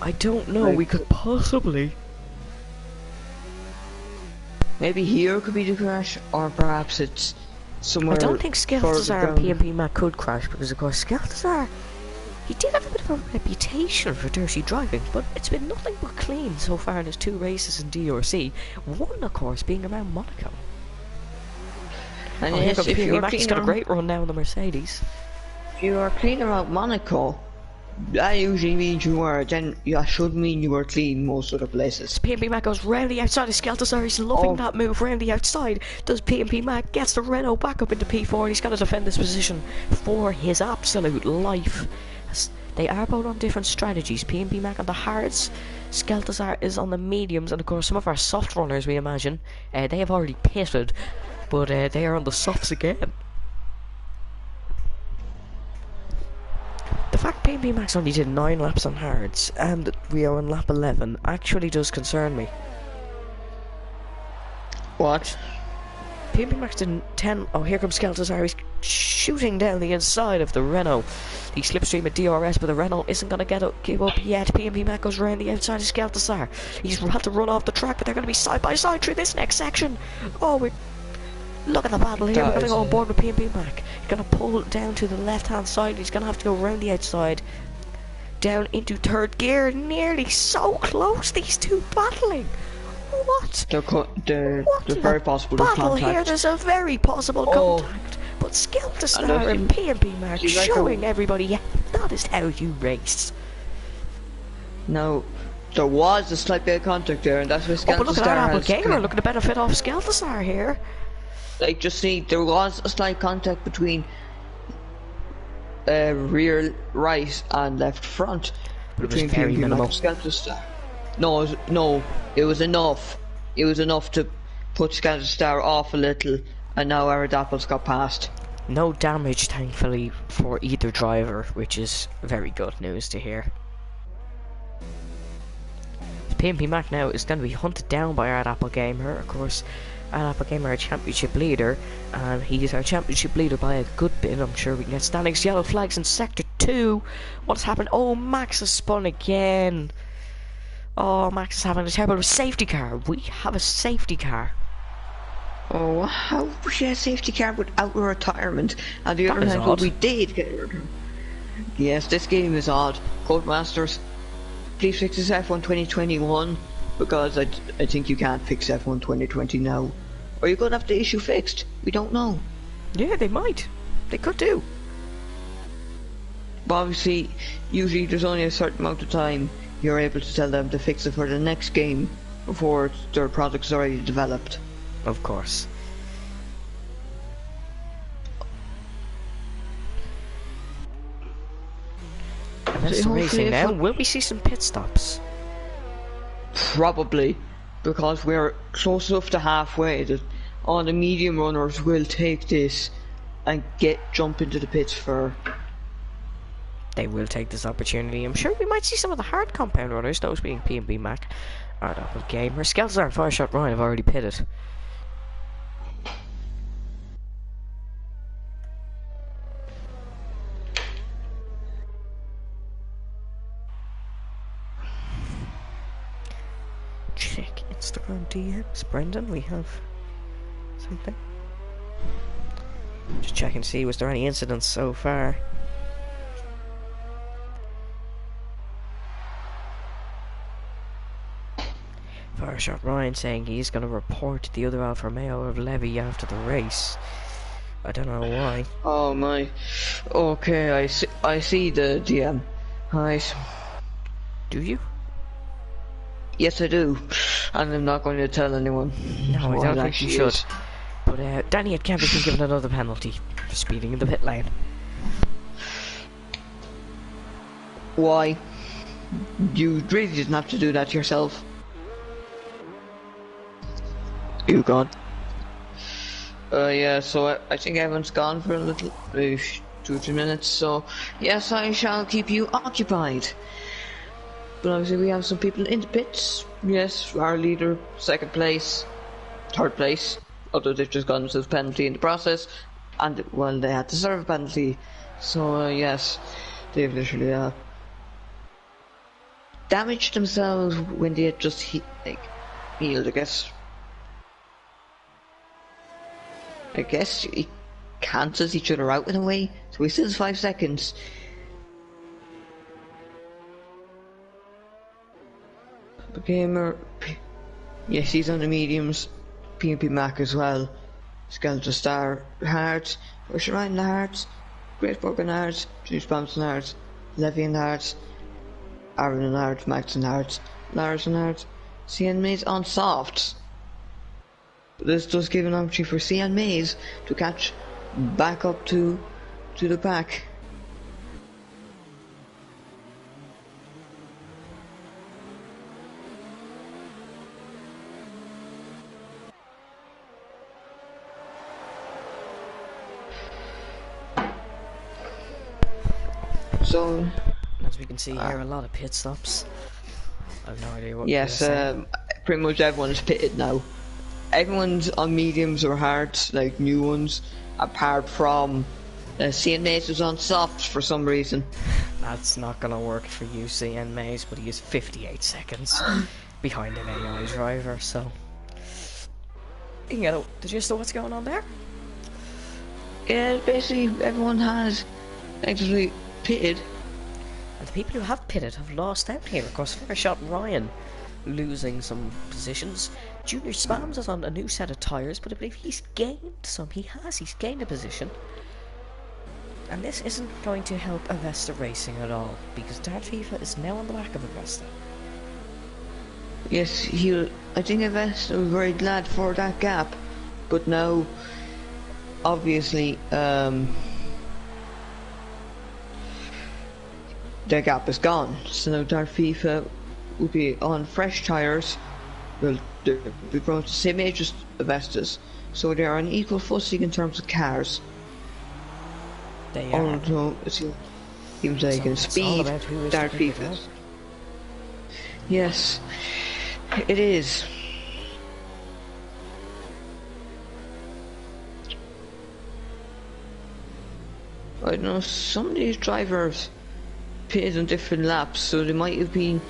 I don't know, we could possibly. Maybe here could be the crash, or perhaps it's somewhere. I don't think Skelterstar and P&P Mac could crash, because of course Skelterstar, he did have a bit of a reputation for dirty driving, but it's been nothing but clean so far in his 2 races in DRC. One, of course, being around Monaco. And here comes P&P Mac. He's got a great run now in the Mercedes. If you are clean around Monaco, that usually means that should mean you were clean most of the places. P&P Mac goes round the outside of Skelterstar. He's loving that move round the outside. Does P&P Mac, gets the Renault back up into P4, and he's got to defend this position for his absolute life. They are both on different strategies. P&P Mac on the hards, Skelterstar is on the mediums, and of course some of our soft runners, we imagine, they have already pitted, but they are on the softs again. The fact P&P Max only did 9 laps on hards, and we are on lap 11, actually does concern me. What? P&P Max did 10... Oh, here comes Skelterstar. He's shooting down the inside of the Renault. He slipstream at DRS, but the Renault isn't going to give up yet. P&P Mac goes around the outside of Skelterstar. He's had to run off the track, but they're going to be side by side through this next section. Oh, Look at the battle here. We're That going to is go on board with P&P Mac. He's going to pull down to the left-hand side. He's going to have to go around the outside. Down into third gear. Nearly so close. These two battling. What? they're very possible to battle contact. here. There's a very possible contact. But Skelterstar and P&P Mac showing everybody that is how you race. No, there was a slight bit of contact there, and that's where Skelterstar but look at our Apple Gamer looking to benefit off Skelterstar here. Like, just see, there was a slight contact between rear right and left front between very P&P Mac minimal. and Skelterstar. No, it was enough. It was enough to put Skelterstar off a little, and now our Apple's got past. No damage, thankfully, for either driver, which is very good news to hear. P&P Mac now is going to be hunted down by our Apple Gamer. Of course, our Apple Gamer, our championship leader, and he is our championship leader by a good bit. I'm sure we can get standings, yellow flags in sector 2. What's happened? Oh, Max has spun again. Oh, Max is having a terrible safety car. We have a safety car. Oh, how was she a safety car without a retirement? And the other hand, what we did get a retirement. Yes, this game is odd. Codemasters, please fix this F1 2021, because I think you can't fix F1 2020 now. Or you're going to have the issue fixed. We don't know. Yeah, they might. They could do. But obviously, usually there's only a certain amount of time you're able to tell them to fix it for the next game before their product's already developed. Of course. And that's the racing now. Will we see some pit stops? Probably, because we're close enough to halfway that all the medium runners will take this and jump into the pits for. They will take this opportunity. I'm sure we might see some of the hard compound runners, those being P&B Mac, our Apple Gamer. Skelter and Fireshot Ryan have already pitted. Check Instagram DMs. Brendan, we have something. Just check and see, was there any incidents so far? Fireshot Ryan saying he's going to report the other Alfa Romeo of Levy after the race. I don't know why. Oh my. Okay, I see the DM. Right. Do you? Yes, I do. And I'm not going to tell anyone. No, I don't think you should. But Danny at Camp has been given another penalty for speeding in the pit lane. Why? You really didn't have to do that yourself. You gone? Yeah, so I think everyone's gone for a little, 2 or 3 minutes, so yes, I shall keep you occupied. But obviously we have some people in the pits. Yes, our leader, 2nd place, 3rd place, although they've just gotten themselves penalty in the process, and well, they had to serve a penalty, so yes, they've literally damaged themselves when they had just healed, I guess. It cancels each other out in a way, so he still has 5 seconds. The gamer, yes, he's on the mediums. P&P Mac as well. Skelterstar Hearts, Russian Ryan the Hearts, Great Burger and Hearts, Juice Bombs and Hearts, Levy and Hearts, Aaron and Hearts, Max and Hearts, Lars and Hearts, CN Maze on softs. This does give an opportunity for CN Maze to catch back up to the pack. So, as we can see here, a lot of pit stops. I have no idea what. Yes, pretty much everyone's pitted now. Everyone's on mediums or hards, like new ones, apart from CN Maze was on softs for some reason. That's not gonna work for you, CN Maze, but he is 58 seconds behind an AI driver, so. You know the gist of what's going on there? Yeah, basically everyone has actually pitted. And the people who have pitted have lost out here. Of course, first shot Ryan losing some positions. Junior Spams is on a new set of tyres, but I believe he's gained some. He's gained a position. And this isn't going to help Avesta Racing at all, because Dart FIFA is now on the back of Avesta. Yes, I think Avesta was very glad for that gap, but now, obviously, their gap is gone. So now Dart FIFA will be on fresh tyres. Well, they're going to the same age as Avesta's, so they are on equal footing in terms of cars. They are. Although it seems like in speed, Dart FIFA. Yes, it is. I don't know, some of these drivers pitted on different laps, so they might have been.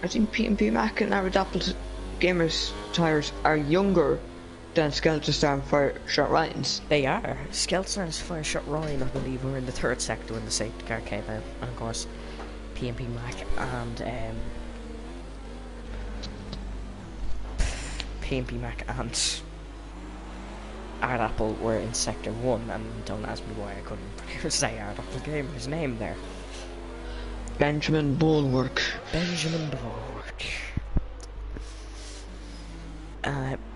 I think P&P Mac and Aerodapple Gamers tyres are younger than Skeletor and Fire Shot Ryan's. They are. Skeletor and Fire Shot Ryan, I believe, were in the third sector when the safety car came out. And of course, P&P Mac and P&P Mac and Aerodapple were in sector 1, and don't ask me why I couldn't say Aerodapple Gamer's name there. Benjamin Bulwark. Benjamin Bulwark.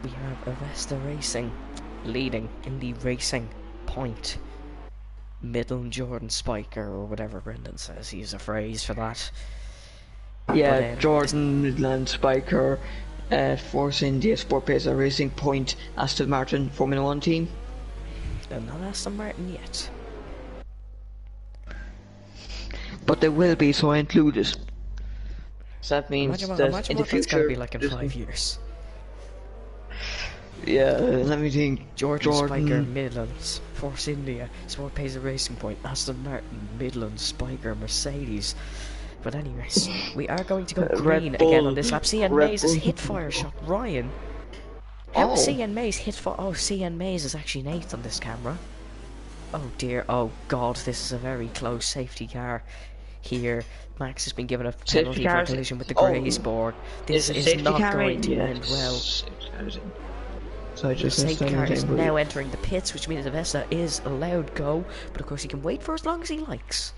We have Avesta Racing leading in the racing point. Midland Jordan Spiker, or whatever Brendan says, he's a phrase for that. Yeah, but, Jordan, Midland Spiker, Force India, Sport Pacer Racing Point, Aston Martin Formula 1 team. Not Aston Martin yet. But there will be, so I include it. So that means that in the future, it's going to be like in 5 years. Yeah, let me think. Jordan Spiker, Midlands, Force India, Sport Pacer Racing Point, Aston Martin, Midlands, Spiker, Mercedes. But anyways, we are going to go green again on this lap. CN Mays has hit Fire Shot Ryan. How is CN Mays hit for? Oh, CN Mays is actually an 8th on this camera. Oh dear, oh god, this is a very close safety car here. Max has been given a penalty for collision with the Graysborg. This is not going to end well. So the safety car is now entering the pits, which means Avesta is allowed go, but of course he can wait for as long as he likes.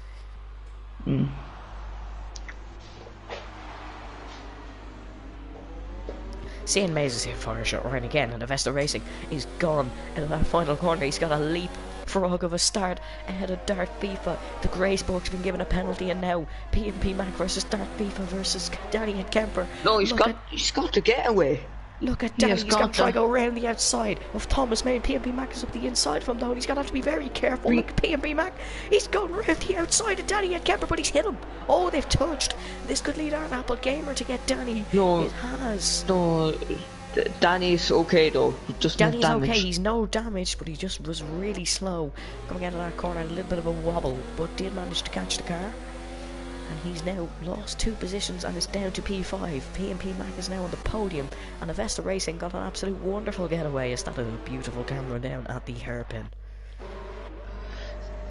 CN Mays is hit Fire Shot Ryan again, and Avesta Racing is gone into that final corner. He's got a leap frog of a start ahead of Dart FIFA. The Graysborg's been given a penalty, and now P&P Mac versus Dart FIFA versus Danny and Kemper. No, he's got to get away. Look at Danny, he's got to try to go around the outside of Thomas May, and P&P Mac is up the inside from him, though, and he's going to have to be very careful. Look at P&P Mac, he's going around the outside of Danny and Kemper, but he's hit him. Oh, they've touched. This could lead our Apple Gamer to get Danny. No, it has. No, Danny's okay though. Just Danny's okay, he's no damage, but he just was really slow coming out of that corner, a little bit of a wobble, but did manage to catch the car. And he's now lost 2 positions and is down to P5. P&P Mac is now on the podium, and Avesta Racing got an absolute wonderful getaway. Is that a beautiful camera down at the hairpin?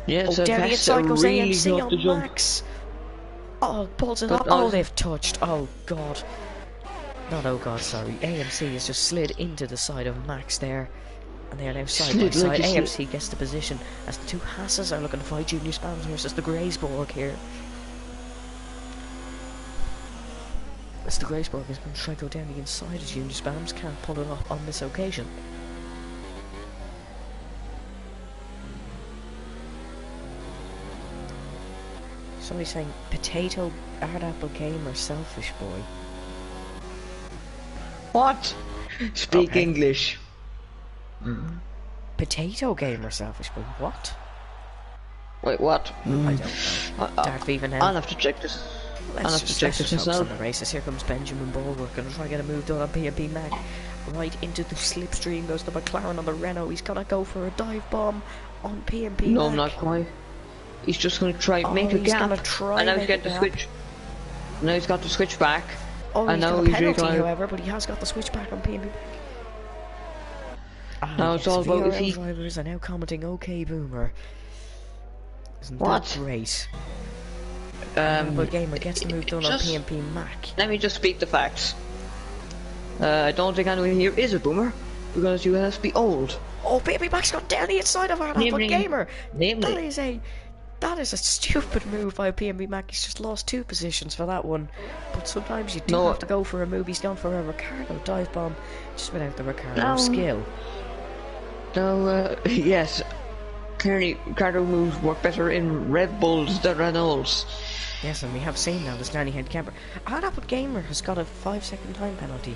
Yeah, oh, down the inside goes really AMC on Max. Oh, pulls it up. Oh, they've touched. Oh god. Not oh god, sorry. AMC has just slid into the side of Max there. And they are now side by side. AMC gets the position as the 2 Hasses are looking to fight Junior Spams versus the Graysborg here. As the Graysborg is going to try to go down the inside of Junior Spams, can't pull it off on this occasion. Somebody's saying, potato, hard apple gamer, selfish boy. What? Speak English. Potato gamer, selfish boy, what? Wait, what? I don't know. Dart FIFA now. I'll have to check this. Let's just focus on the races. Here comes Benjamin Bulwark, going to try to get a move done on P&P Mac. Right into the slipstream goes the McLaren on the Renault. He's going to go for a dive bomb on P&P Mac. No, not quite. He's just going to try make a gap. And now he's got the switch. Now he's got the switch back. Oh, he's got a penalty, however, but he has got the switch back on P&P Mac. Now it's all about if VRL he... drivers are now commenting OK Boomer. Isn't What? that great? Apple Gamer gets the move done on just- PMP Mac. Let me just speak the facts. I don't think anyone here is a boomer, because you have to be old. Oh, PMP Mac's got down the inside of our Apple Gamer! Namely. That is a stupid move by PMP Mac. He's just lost 2 positions for that one. But sometimes you do have to go for a move. He's gone for a Ricardo dive bomb, just without the Ricardo skill. No, yes. Clearly, Ricardo moves work better in Red Bulls than Renaults. Yes, and we have seen now this nanny head camper. Our Apple Gamer has got a 5-second time penalty.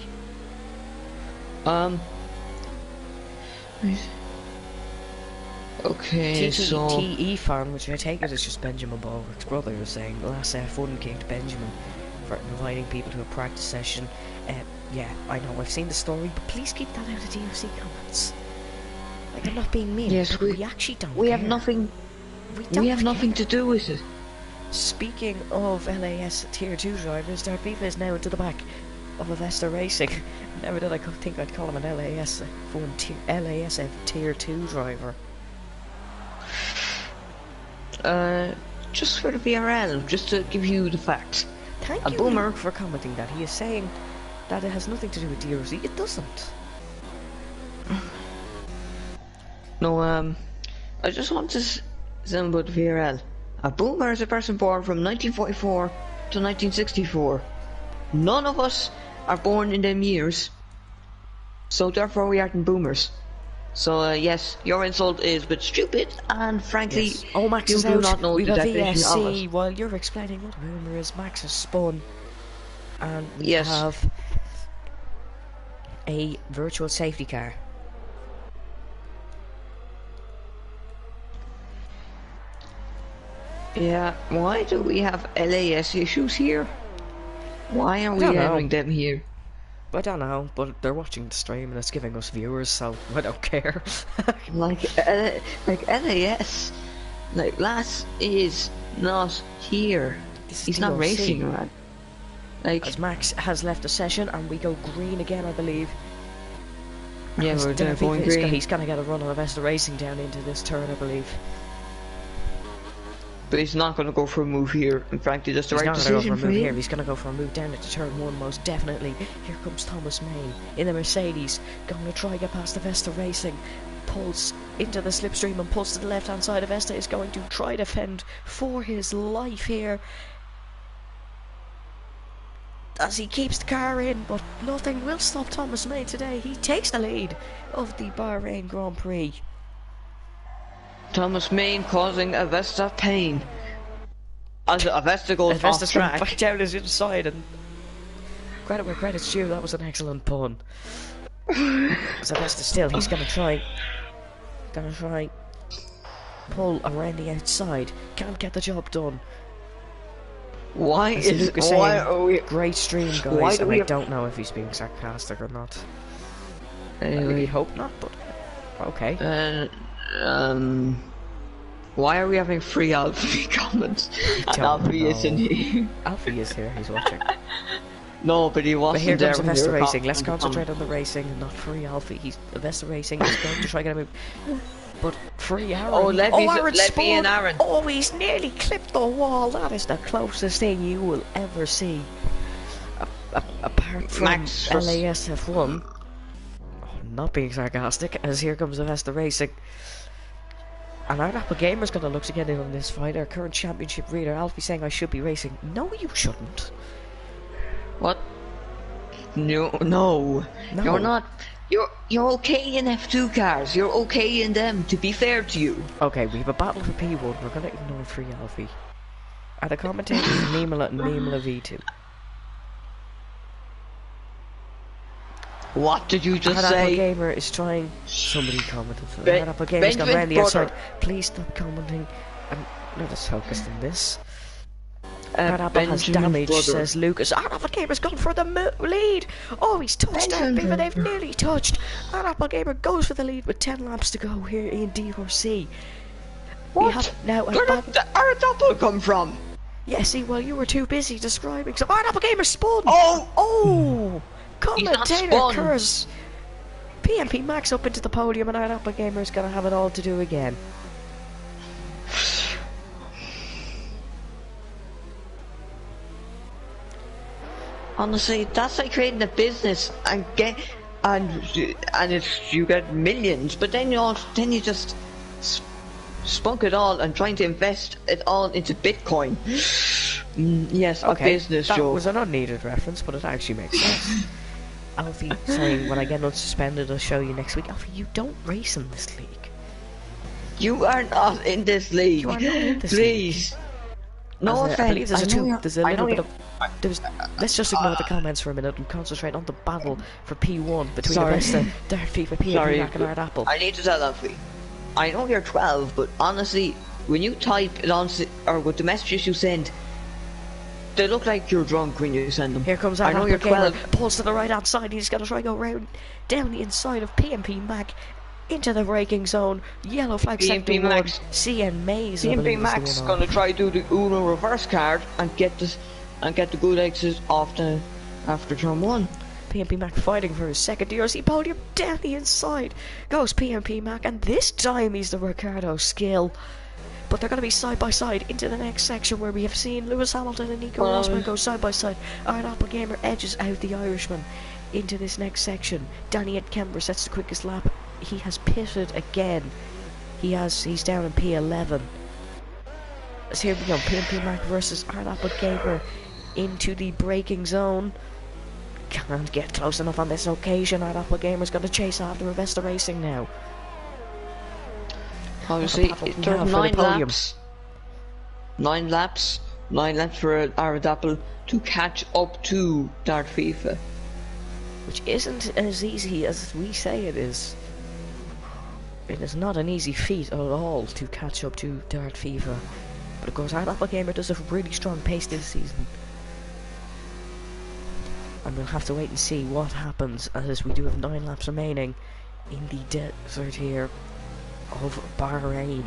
Okay, so... TTE fan, which I take it is just Benjamin Baldrick's brother, was saying last F1 kicked Benjamin for inviting people to a practice session. Yeah, I know, I've seen the story, but please keep that out of DRC comments. Like, I'm not being mean, yes, but we actually don't We care. have nothing... We have nothing to do with it. Speaking of LAS Tier 2 drivers, Dark Beaver is now into the back of Avesta Racing. Never did I think I'd call him an LASF Tier 2 driver. Just for the VRL, just to give you the facts. Thank you, Luke, for commenting that. He is saying that it has nothing to do with DRC. It doesn't. No, I just want to say about the VRL. A boomer is a person born from 1944 to 1964. None of us are born in them years, so therefore we aren't boomers. So yes, your insult is a bit stupid, and frankly, yes. Oh, Max you is do out. not know we the have definition of VSC. it. While you're explaining what a boomer is, Max has spun, and we Yes. have a virtual safety car. Yeah, why do we have LAS issues here? Why are we having them here? I don't know, but they're watching the stream and it's giving us viewers, so I don't care. like LAS, like LAS is not here. He's not racing around. Like, as Max has left the session and we go green again, I believe. Yeah, we're going green. He's gonna get a run on Avesta Racing down into this turn, I believe. But he's not going to go for a move here, and frankly that's the right decision for him. Here. He's going to go for a move down into turn 1, most definitely. Here comes Thomas Main in the Mercedes, going to try get past Avesta Racing. Pulls into the slipstream and pulls to the left hand side. Avesta is going to try to fend for his life here, as he keeps the car in, but nothing will stop Thomas Main today. He takes the lead of the Bahrain Grand Prix. Thomas Main causing Avesta pain. As Avesta goes off track. Back down his inside, and credit where credit's due, that was an excellent pun. So Avesta still, he's gonna try pull around the outside. Can't get the job done. Why are we... Great stream, guys, and I don't know if he's being sarcastic or not. I really hope not, but okay. Why are we having free Alfie comments? And Alfie isn't here. Alfie is here, he's watching. No, but he wasn't here there. Here comes Avesta Racing. Let's concentrate on the racing and not free Alfie. Avesta Racing is going to try to get a move. But free Aaron. Oh, Levy and Aaron. Oh, he's nearly clipped the wall. That is the closest thing you will ever see. Apart from LASF1. Not being sarcastic, as here comes Avesta Racing. And our Apple Gamer's going to look to get in on this fight. Our current championship reader, Alfie, saying I should be racing. No, you shouldn't. What? No. You're not. You're okay in F2 cars. You're okay in them, to be fair to you. Okay, we have a battle for P1. We're going to ignore free Alfie. Are the commentators Nimala and Nimala V2? What did you just say? Apple Gamer is trying. Somebody commented for that. Apple Gamer's gone round the outside. Please stop commenting and let us focus on this. Apple has damage, says Lucas. Apple Gamer's gone for the lead. Oh, he's touched out. They've nearly touched. Apple Gamer goes for the lead with 10 laps to go here in DRC. What? We have now Where did Apple come from? Yeah, see, well, you were too busy describing. So, Apple Gamer spun. Oh! Commentator curse. PMP Max up into the podium, and our Apple Gamer is going to have it all to do again. Honestly, that's like creating a business and it's, you get millions, but then you just spunk it all and trying to invest it all into Bitcoin. Yes, Okay, a business that joke. was an unneeded reference, but it actually makes sense. Alfie saying, when I get unsuspended, I'll show you next week. Alfie, you don't race in this league. You are not in this league. You are not in this Please. league. No I offense. believe there's a little bit of... let's just ignore the comments for a minute and concentrate on the battle for P1 between the rest of Dart FIFA, PMP Mac and Art Apple. I need to tell Alfie. I know you're 12, but honestly, when you type it on, or with the messages you send, they look like you're drunk when you send them. Here comes Art Apple Gamer, pulls to the right hand side, he's going to try to go round down the inside of PMP Mac into the braking zone. Yellow flag set to one. CN Maze. PMP Max is going to try to do the Uno reverse card and get the good exit after turn 1. PMP Mac fighting for his second DRC podium. Down the inside goes PMP Mac, and this time he's the Ricardo skill. But they're going to be side by side into the next section where we have seen Lewis Hamilton and Nico Rosberg go side by side. Art Apple Gamer edges out the Irishman into this next section. Danny Edkember sets the quickest lap. He has pitted again. He's down in P11. So here we go, PMP Mac versus Art Apple Gamer into the braking zone. Can't get close enough on this occasion. Art Apple Gamer's going to chase after Investa Racing now. Obviously, there's 9 laps. 9 laps for Art Apple to catch up to Dart FIFA. Which isn't as easy as we say it is. It is not an easy feat at all to catch up to Dart FIFA. But of course, Art Apple Gamer does have a really strong pace this season. And we'll have to wait and see what happens, as we do have 9 laps remaining in the desert here of Bahrain.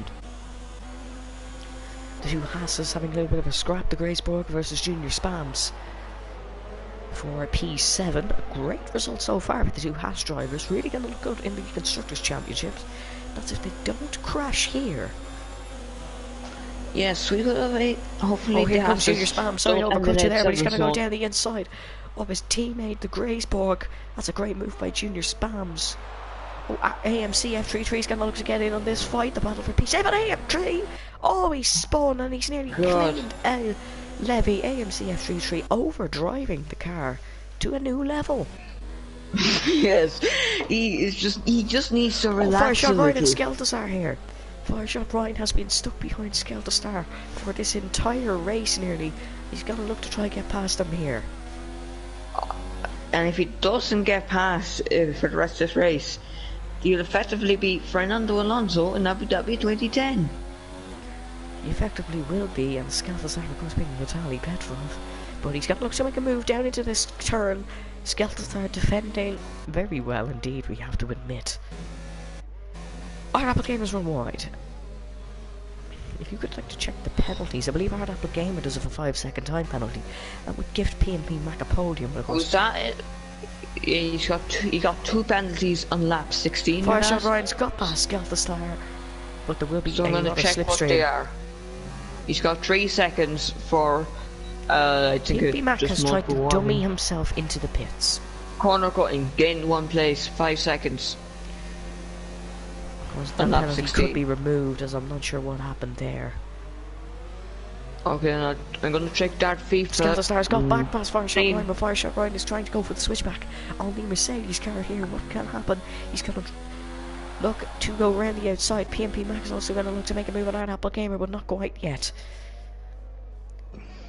The two Hasses having a little bit of a scrap. The Graysburg versus Junior Spams for P7. A great result so far with the two Haas drivers. Really going to look good in the Constructors' Championships. That's if they don't crash here. Yes, we will have hopefully. Oh, here comes Junior Spam. Sorry to overcut you there, but he's going to go down the inside of his teammate, the Graysburg. That's a great move by Junior Spams. Oh, AMC F33 is going to look to get in on this fight. The battle for P7. AM3! Oh, he spun and he's nearly cleaned L. Levy. AMC F33 overdriving the car to a new level. Yes, he just needs to relax. Fireshot Ryan and Skeltasar here. Fireshot Ryan has been stuck behind Skeltasar for this entire race nearly. He's going to look to try and get past him here. And if he doesn't get past for the rest of this race, he'll effectively be Fernando Alonso in Abu Dhabi 2010. He effectively will be, and Skeltasar of course being Vitaly Petrov. But he's got to look to make a move down into this turn. Skeltasar defending very well indeed, we have to admit. Our Apple Gamers run wide. If you could like to check the penalties, I believe our Apple Gamer does have a 5-second time penalty. That would gift PMP Mac a podium. But of course, was that it? Yeah, he got 2 penalties on lap 16. Fireshot Ryan's got past Skeltasar, but there will be so a lot of slipstream. What they are. He's got 3 seconds for I think PMP Mac has tried to dummy himself into the pits. Corner cutting, gain 1 place, 5 seconds. Of course, that penalty could be removed, as I'm not sure what happened there. Okay, I'm going to check Dart FIFA. Skeltasar's got back past Fireshot Ryan, but Fireshot Ryan is trying to go for the switchback on the Mercedes car here. What can happen? He's going to look to go around the outside. PMP Mac is also going to look to make a move on Art Apple Gamer, but not quite yet.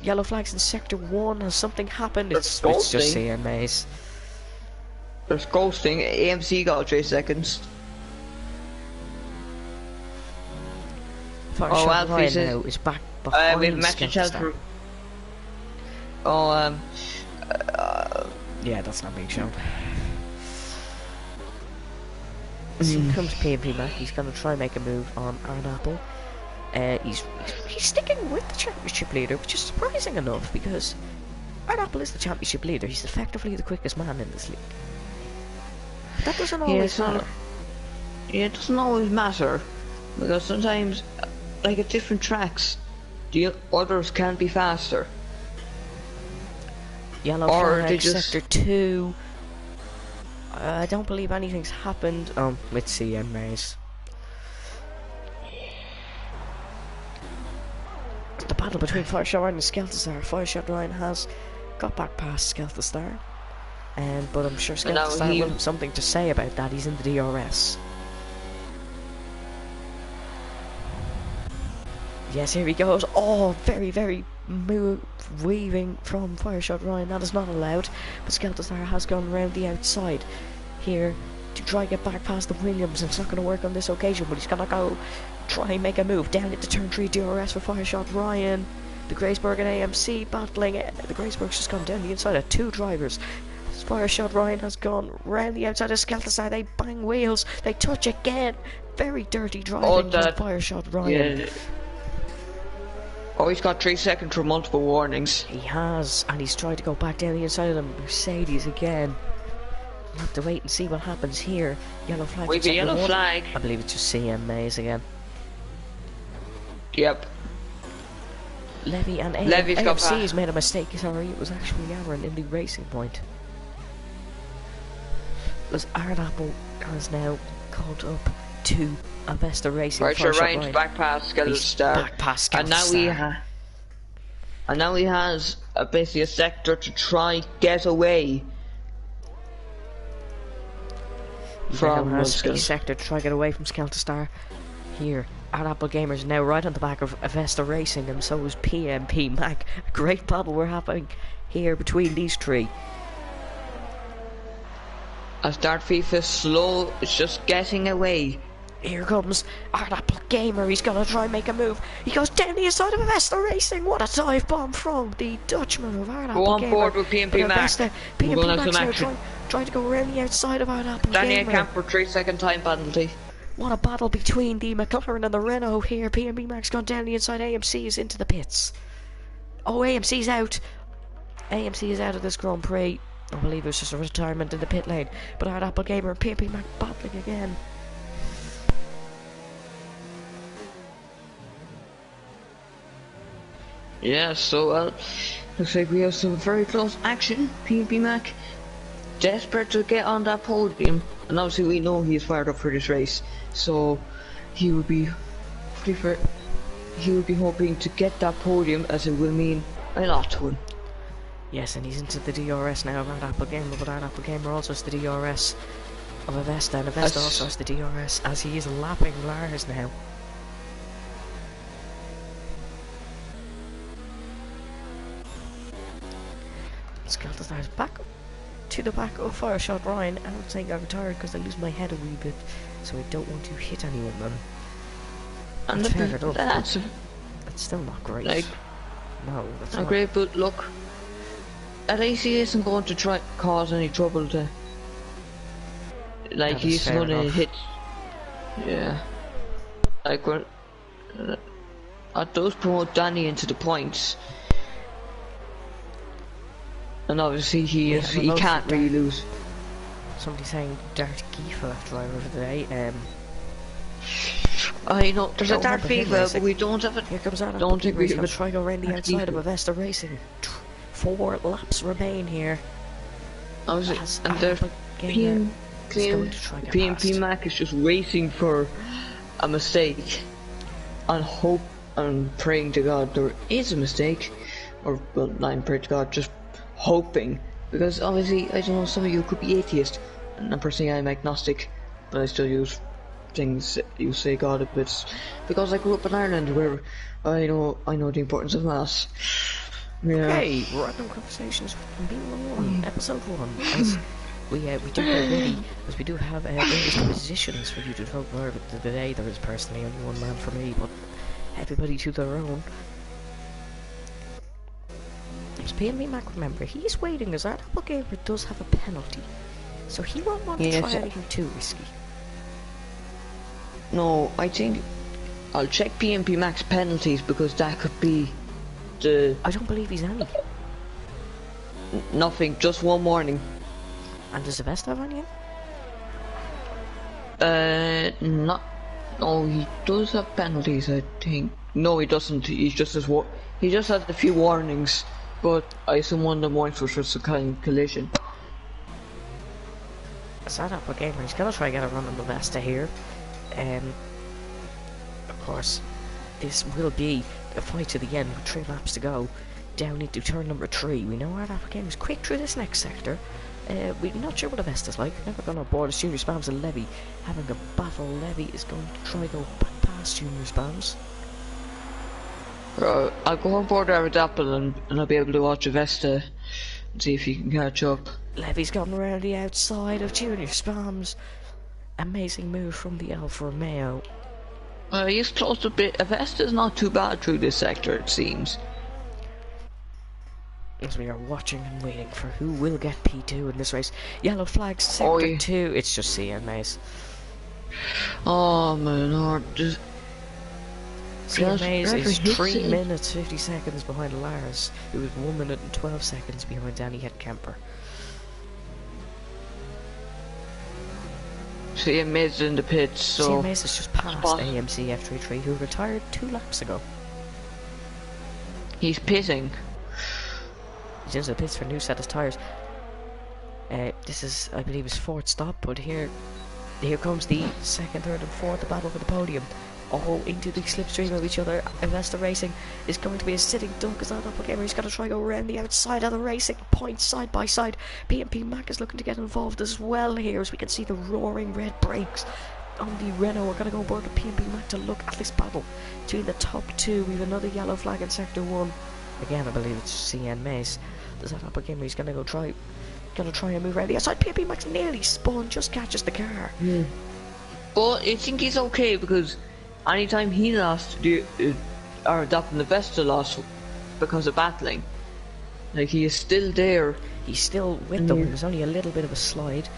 Yellow flags in Sector 1. Has something happened? It's just CMAs. There's ghosting. AMC got 3 seconds. Fireshot Ryan now is back behind we've matched Skeltasar. Yeah, that's not being shown. Here comes PMP Mac. He's going to try and make a move on Art Apple. He's sticking with the championship leader, which is surprising enough because Art Apple is the championship leader. He's effectively the quickest man in this league. That doesn't Yeah, always it's not. matter. Yeah, it doesn't always matter because sometimes, like at different tracks, the others can be faster. Yellow Or they flag, just. sector 2. I don't believe anything's happened. With CMAs. The battle between Fireshot Ryan and Skelterstar. Fireshot Ryan has got back past Skelterstar. But I'm sure Skelterstar will have something to say about that. He's in the DRS. Yes, here he goes. Oh, very, very weaving from Fireshot Ryan. That is not allowed. But Skelterstar has gone around the outside here to try and get back past the Williams. It's not going to work on this occasion, but he's going to go try and make a move down into turn 3 DRS for Fireshot Ryan. The Graceberg and AMC battling. The Graceberg's just gone down the inside of 2 drivers. Fireshot Ryan has gone round the outside of Skelterstar. They bang wheels. They touch again. Very dirty driving from Fireshot Ryan. Yeah. Oh, he's got 3 seconds for multiple warnings. He has, and he's tried to go back down the inside of the Mercedes again. We'll have to wait and see what happens here. Yellow flag. Wait, the yellow flag. I believe it's just CMAs again. Yep. Levy and Levy's got AMC has made a mistake. Sorry, it was actually Aaron in the racing point. Because Ardapple has now caught up to Avesta Racing. Fireshot Ryan's back past Skelterstar. Back past Skelterstar. And now he has basically a sector to try get away from a sector to try get away from Skelterstar. Here, Ardapple Gamers now right on the back of Avesta Racing, and so is PMP Mac. A great battle we're having here between these 3. As Dart FIFA slow, it's just getting away. Here comes Ardapple Gamer. He's gonna try and make a move. He goes down the inside of Avesta Racing. What a dive bomb from the Dutchman of Ardapple Gamer. Go on board with PMP Mac. PMP Mac's now trying to go around the outside of Ardapple Daniel Gamer. Camper 3-second time penalty. What a battle between the McLaren and the Renault here. PMP Mac's gone down the inside. AMC is into the pits. Oh, AMC's out. AMC is out of this Grand Prix. I believe it was just a retirement in the pit lane. But Ardapple Gamer and PMP Mac battling again. Yeah, so looks like we have some very close action. PMP Mac desperate to get on that podium, and obviously we know he's fired up for this race, so he would be hoping to get that podium, as it will mean a lot to him. Yes, and he's into the DRS now of Ardapple Gamer, but Ardapple Gamer also has the DRS of Avesta, and Avesta also has the DRS, as he is lapping Lars now. Skelterstar's back to the back of Fireshot Ryan. I don't think I'm retired because I lose my head a wee bit, so I don't want to hit anyone then. And that's still not great. Like, no, that's not great, but look, at AC isn't going to try cause any trouble to. Like, he's going to hit. Yeah. Like, when it does promote Danny into the points. And obviously he can't really lose. Somebody saying Dart FIFA driver of the day. I know there's a Dart FIFA, but we don't have it. Here comes Ardapple. Don't think we have a try go around the outside of Avesta Racing. 4 laps remain here. And there's PMP Mac is just waiting for a mistake, and praying to God there is a mistake, or well, not praying to God, just hoping, because obviously I don't know, some of you could be atheist, and personally I'm agnostic, but I still use things you say God a bit, because I grew up in Ireland where I know the importance of mass. Yeah. Hey, random conversations with B1, episode 1. As we do get ready, as we do have English compositions for you to talk more about today. There is personally only one man for me, but everybody to their own. As PMV Mac, remember, he's waiting as Ardapple Gamer does have a penalty, so he won't want to try anything too risky. No, I think I'll check PMP Mac's penalties, because that could be the... I don't believe he's any. Nothing, just one warning. And does Avesta have any? Not. No, he does have penalties, I think. No, he doesn't. He just has a few warnings, but I assume one of them was just a kind of collision. Set up a gamer. He's gonna try to get a run on the Vesta here. Of course, this will be a fight to the end with 3 laps to go. Down into turn number 3. We know our Gamer is quick through this next sector. We're not sure what a Vesta's like. Never gone on board as Junior Spams and Levy. Having a battle, Levy is going to try to go back past Junior Spams. I'll go on board our Apple and I'll be able to watch a Vesta and see if he can catch up. Levy's gone around the outside of Junior Spams. Amazing move from the Alfa Romeo. He's close a bit. A Vesta's not too bad through this sector, it seems. As we are watching and waiting for who will get P2 in this race. Yellow flags, sector 2. It's just CN Mays. Oh my lord. CN Mays is 3 minutes 50 seconds behind Lars, who is 1 minute and 12 seconds behind Danny Headcamper. CN Mays is in the pits, so... CN Mays has just passed AMC F33, who retired 2 laps ago. He's pitting. He's into the pits for a new set of tyres. This is, I believe, his 4th stop, but here comes the 2nd, 3rd and 4th, the battle for the podium. All into the slipstream of each other. Investa Racing is going to be a sitting duck as that doppelganger. He's going to try to go around the outside of the racing points side by side. PMP Mac is looking to get involved as well here, as we can see the roaring red brakes on the Renault. We're going to go aboard the PMP Mac to look at this battle between the top 2. We have another yellow flag in sector 1. Again, I believe it's CN Mays. Does that doppelganger? He's going to try and move around the outside. PMP Max nearly spun, just catches the car. But I think he's okay, because anytime he lost, or adopting the Vesta lost because of battling, like, he is still there. He's still with them. There's only a little bit of a slide.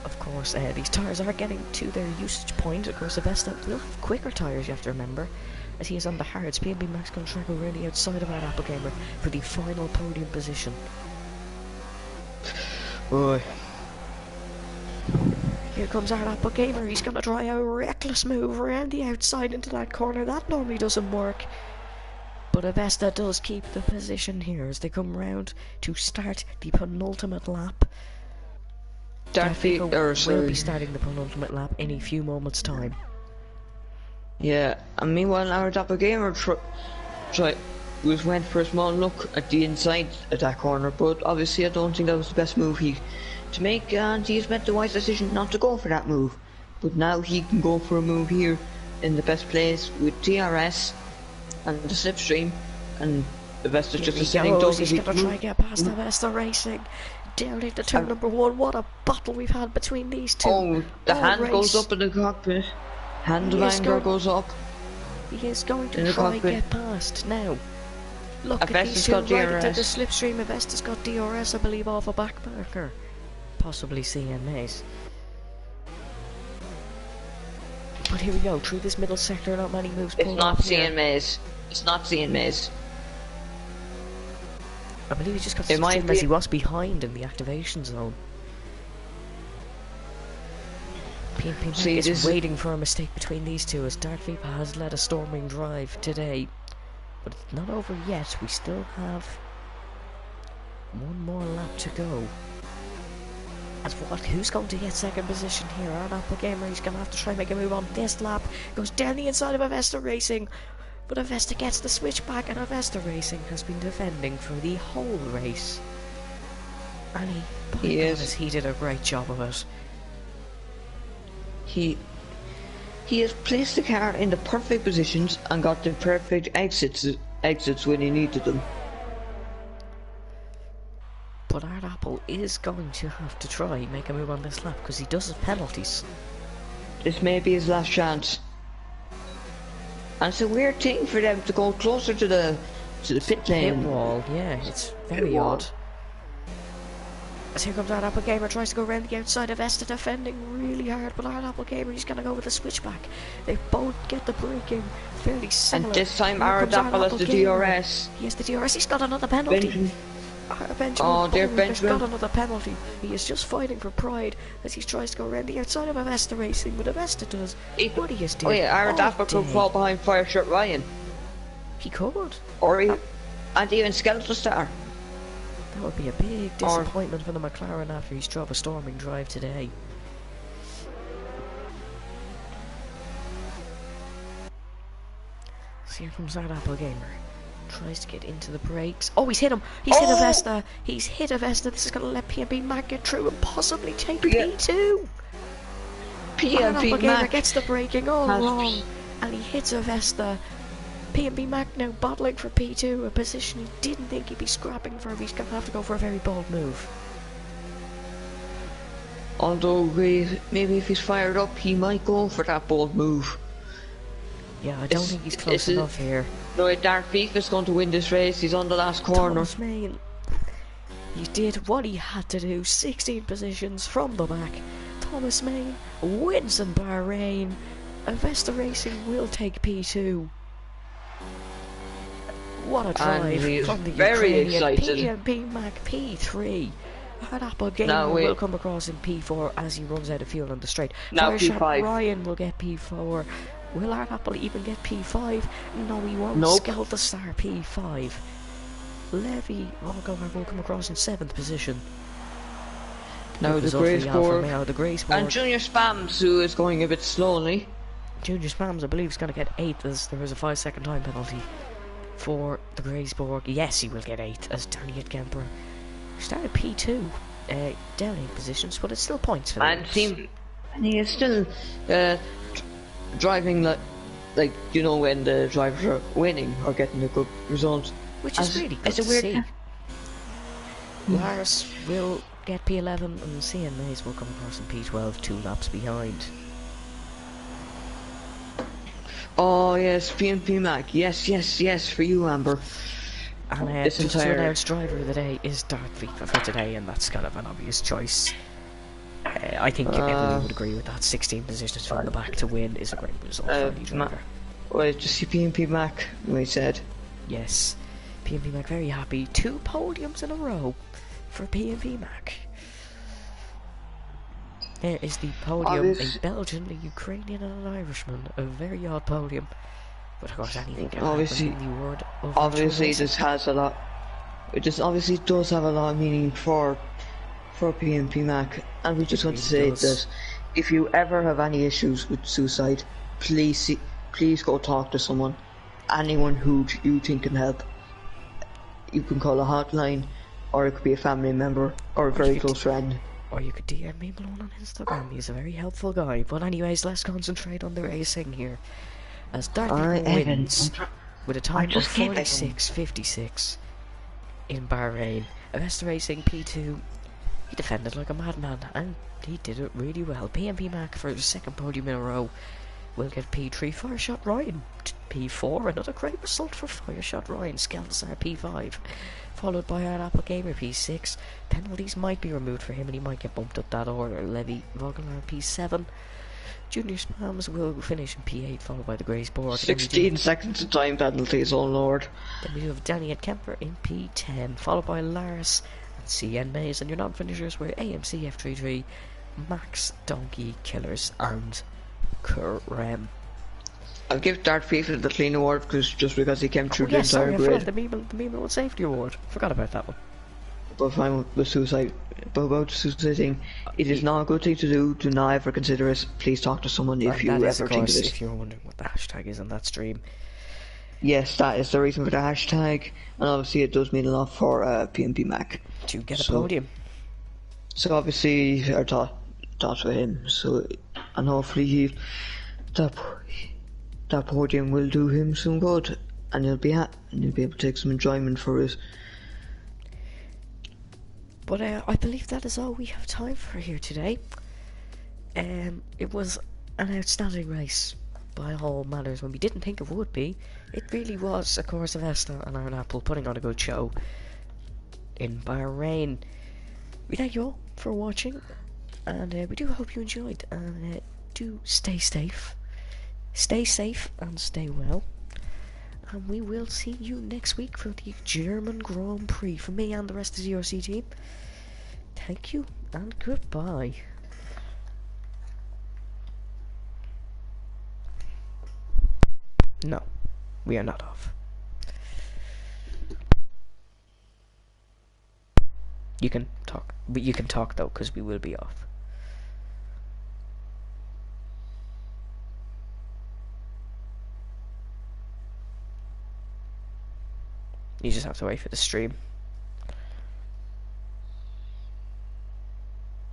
Of course, these tyres are getting to their usage point. Of course, the Vesta will have quicker tyres, you have to remember, as he is on the hards. PNB Max going to try to go around the outside of our Applegamer for the final podium position. Boy. Here comes our Applegamer. He's going to try a reckless move around the outside into that corner. That normally doesn't work. But Avesta does keep the position here as they come round to start the penultimate lap. Will be starting the penultimate lap in a few moments' time. Yeah, and meanwhile our doppelganger went for a small look at the inside of that corner, but obviously I don't think that was the best move to make, and he's made the wise decision not to go for that move. But now he can go for a move here in the best place with DRS and the slipstream, and Avesta's just a sitting duck. He's going to try and get past Avesta Racing. Down into turn number 1. What a battle we've had between these two. Oh, the hand goes up in the cockpit. Hand of anger goes up. He is going to try and get past now. Look at these two right into the slipstream. Avesta's got DRS, I believe, off a backmarker. Possibly CN Mays. But here we go, through this middle sector, not many moves pulled off. It's not CN Mays. It's not CN Mays. I believe he just got slipstream as he was behind in the activation zone. PNP is waiting for a mistake between these two, as Dark Vipa has led a storming drive today. But it's not over yet. We still have one more lap to go. As for who's going to get second position here? Our Applegamer, he's going to have to try and make a move on this lap. Goes down the inside of Avesta Racing. But Avesta gets the switchback, and Avesta Racing has been defending for the whole race. And he did a great job of it. He has placed the car in the perfect positions and got the perfect exits when he needed them. But our Apple is going to have to try and make a move on this lap because he does have penalties. This may be his last chance. And it's a weird thing for them to go closer to the pit lane. Pit wall, yeah, it's very odd. As here comes our Applegamer, tries to go around the outside of Vesta, defending really hard, but our Applegamer, he's going to go with the switchback. They both get the braking fairly similar. And this time our Apple has the DRS. He has the DRS, he's got another penalty. Benjamin Oh, dear Button has got Benjamin. another penalty. He is just fighting for pride as he tries to go around the outside of Avesta Racing, but Avesta does what he has Oh did yeah, Aaron all Dapper could day. fall behind Fireshot Ryan. He could. Or and even Skeletal Star. That would be a big disappointment for the McLaren after he's drove a storming drive today. So here comes that Apple Gamer. Tries to get into the brakes. Oh, he's hit him. He's hit Avesta. He's hit Avesta. This is going to let PNB Mac get through and possibly take P2. PNB Mac gets the braking all wrong. And he hits Avesta. PNB Mac now battling for P2, a position he didn't think he'd be scrapping for. He's going to have to go for a very bold move. Although, maybe if he's fired up, he might go for that bold move. Yeah, I don't think he's close enough here. No, Dark Thief is going to win this race. He's on the last corner. Thomas Main, he did what he had to do. 16 positions from the back. Thomas Main wins in Bahrain. Avesta Racing will take P2. What a drive from the very Ukrainian. excited. PNP Mac P3. That Apple Gamer will come across in P4 as he runs out of fuel on the straight. Now Fireshot Ryan will get P4. Will our Apple even get P5? No, he won't. Nope. Skeletal Star P5. Levy will come across in 7th position. Now the Grey Sport. And Junior Spams, who is going a bit slowly. Junior Spams, I believe, is going to get 8th as there was a 5-second time penalty for the Graysborg. Yes, he will get 8th as Danny Kemper started P2, down 8 positions, but it's still points for them. And he is still driving like you know when the drivers are winning or getting a good result, which is really good to see. Lars will get P11 and CN Mays will come across in P12, 2 laps behind. Oh yes, PNP Mac, yes for you, Amber. And just to announce driver of the day is Dark FIFA for today, and that's kind of an obvious choice. I think everyone would agree with that. 16 positions from the back to win is a great result for any driver. Well, just see PNP Mac, we said. Yes, PNP Mac very happy. 2 podiums in a row for PNP Mac. There is the podium, a Belgian, a Ukrainian and an Irishman. A very odd podium. But of course anything can happen in the world of obviously this has a lot. It just obviously does have a lot of meaning for PNP Mac, and we just want to say that if you ever have any issues with suicide, please go talk to someone, anyone who you think can help. You can call a hotline, or it could be a family member or a very close friend. Or you could DM me Malone on Instagram. He's a very helpful guy. But anyways, let's concentrate on the racing here. As Darby wins with a time of 46.56 in Bahrain. Avesta Racing P2, he defended like a madman and he did it really well. PNP Mac for the 2nd podium in a row will get P3. Fireshot Ryan P4, another great result for Fireshot Ryan. Skeleton P5, followed by our Apple Gamer P6. Penalties might be removed for him and he might get bumped up that order. Levy Vogelar P7. Junior Spams will finish in P8, followed by the Graysborg. 16 seconds of time penalties, oh lord. Then we do have Danny Kemper in P10, followed by Lars and CN Mays, and your non-finishers were AMC F33, Max, Donkey, Killers, and Kerem. I'll give Dark FIFA the clean award just because he came through the entire grid. The Meme Safety Award. Forgot about that one. But fine with suicide. But about suiciding, it is not a good thing to do. Do not ever consider it. Please talk to someone if you ever think of it. If you're wondering what the hashtag is on that stream. Yes, that is the reason for the hashtag, and obviously it does mean a lot for PNP Mac. To get a podium. So obviously our thoughts with him. So and hopefully that podium will do him some good, and he'll be happy, and he'll be able to take some enjoyment for it. But I believe that is all we have time for here today. It was an outstanding race by all matters when we didn't think it would be. It really was, of course, Avesta and Iron Apple putting on a good show in Bahrain. We thank you all for watching, and we do hope you enjoyed. And do stay safe and stay well. and we will see you next week for the German Grand Prix. From me and the rest of the DRC team, thank you and goodbye. No, we are not off. You can talk, but you can talk though, because we will be off. You just have to wait for the stream.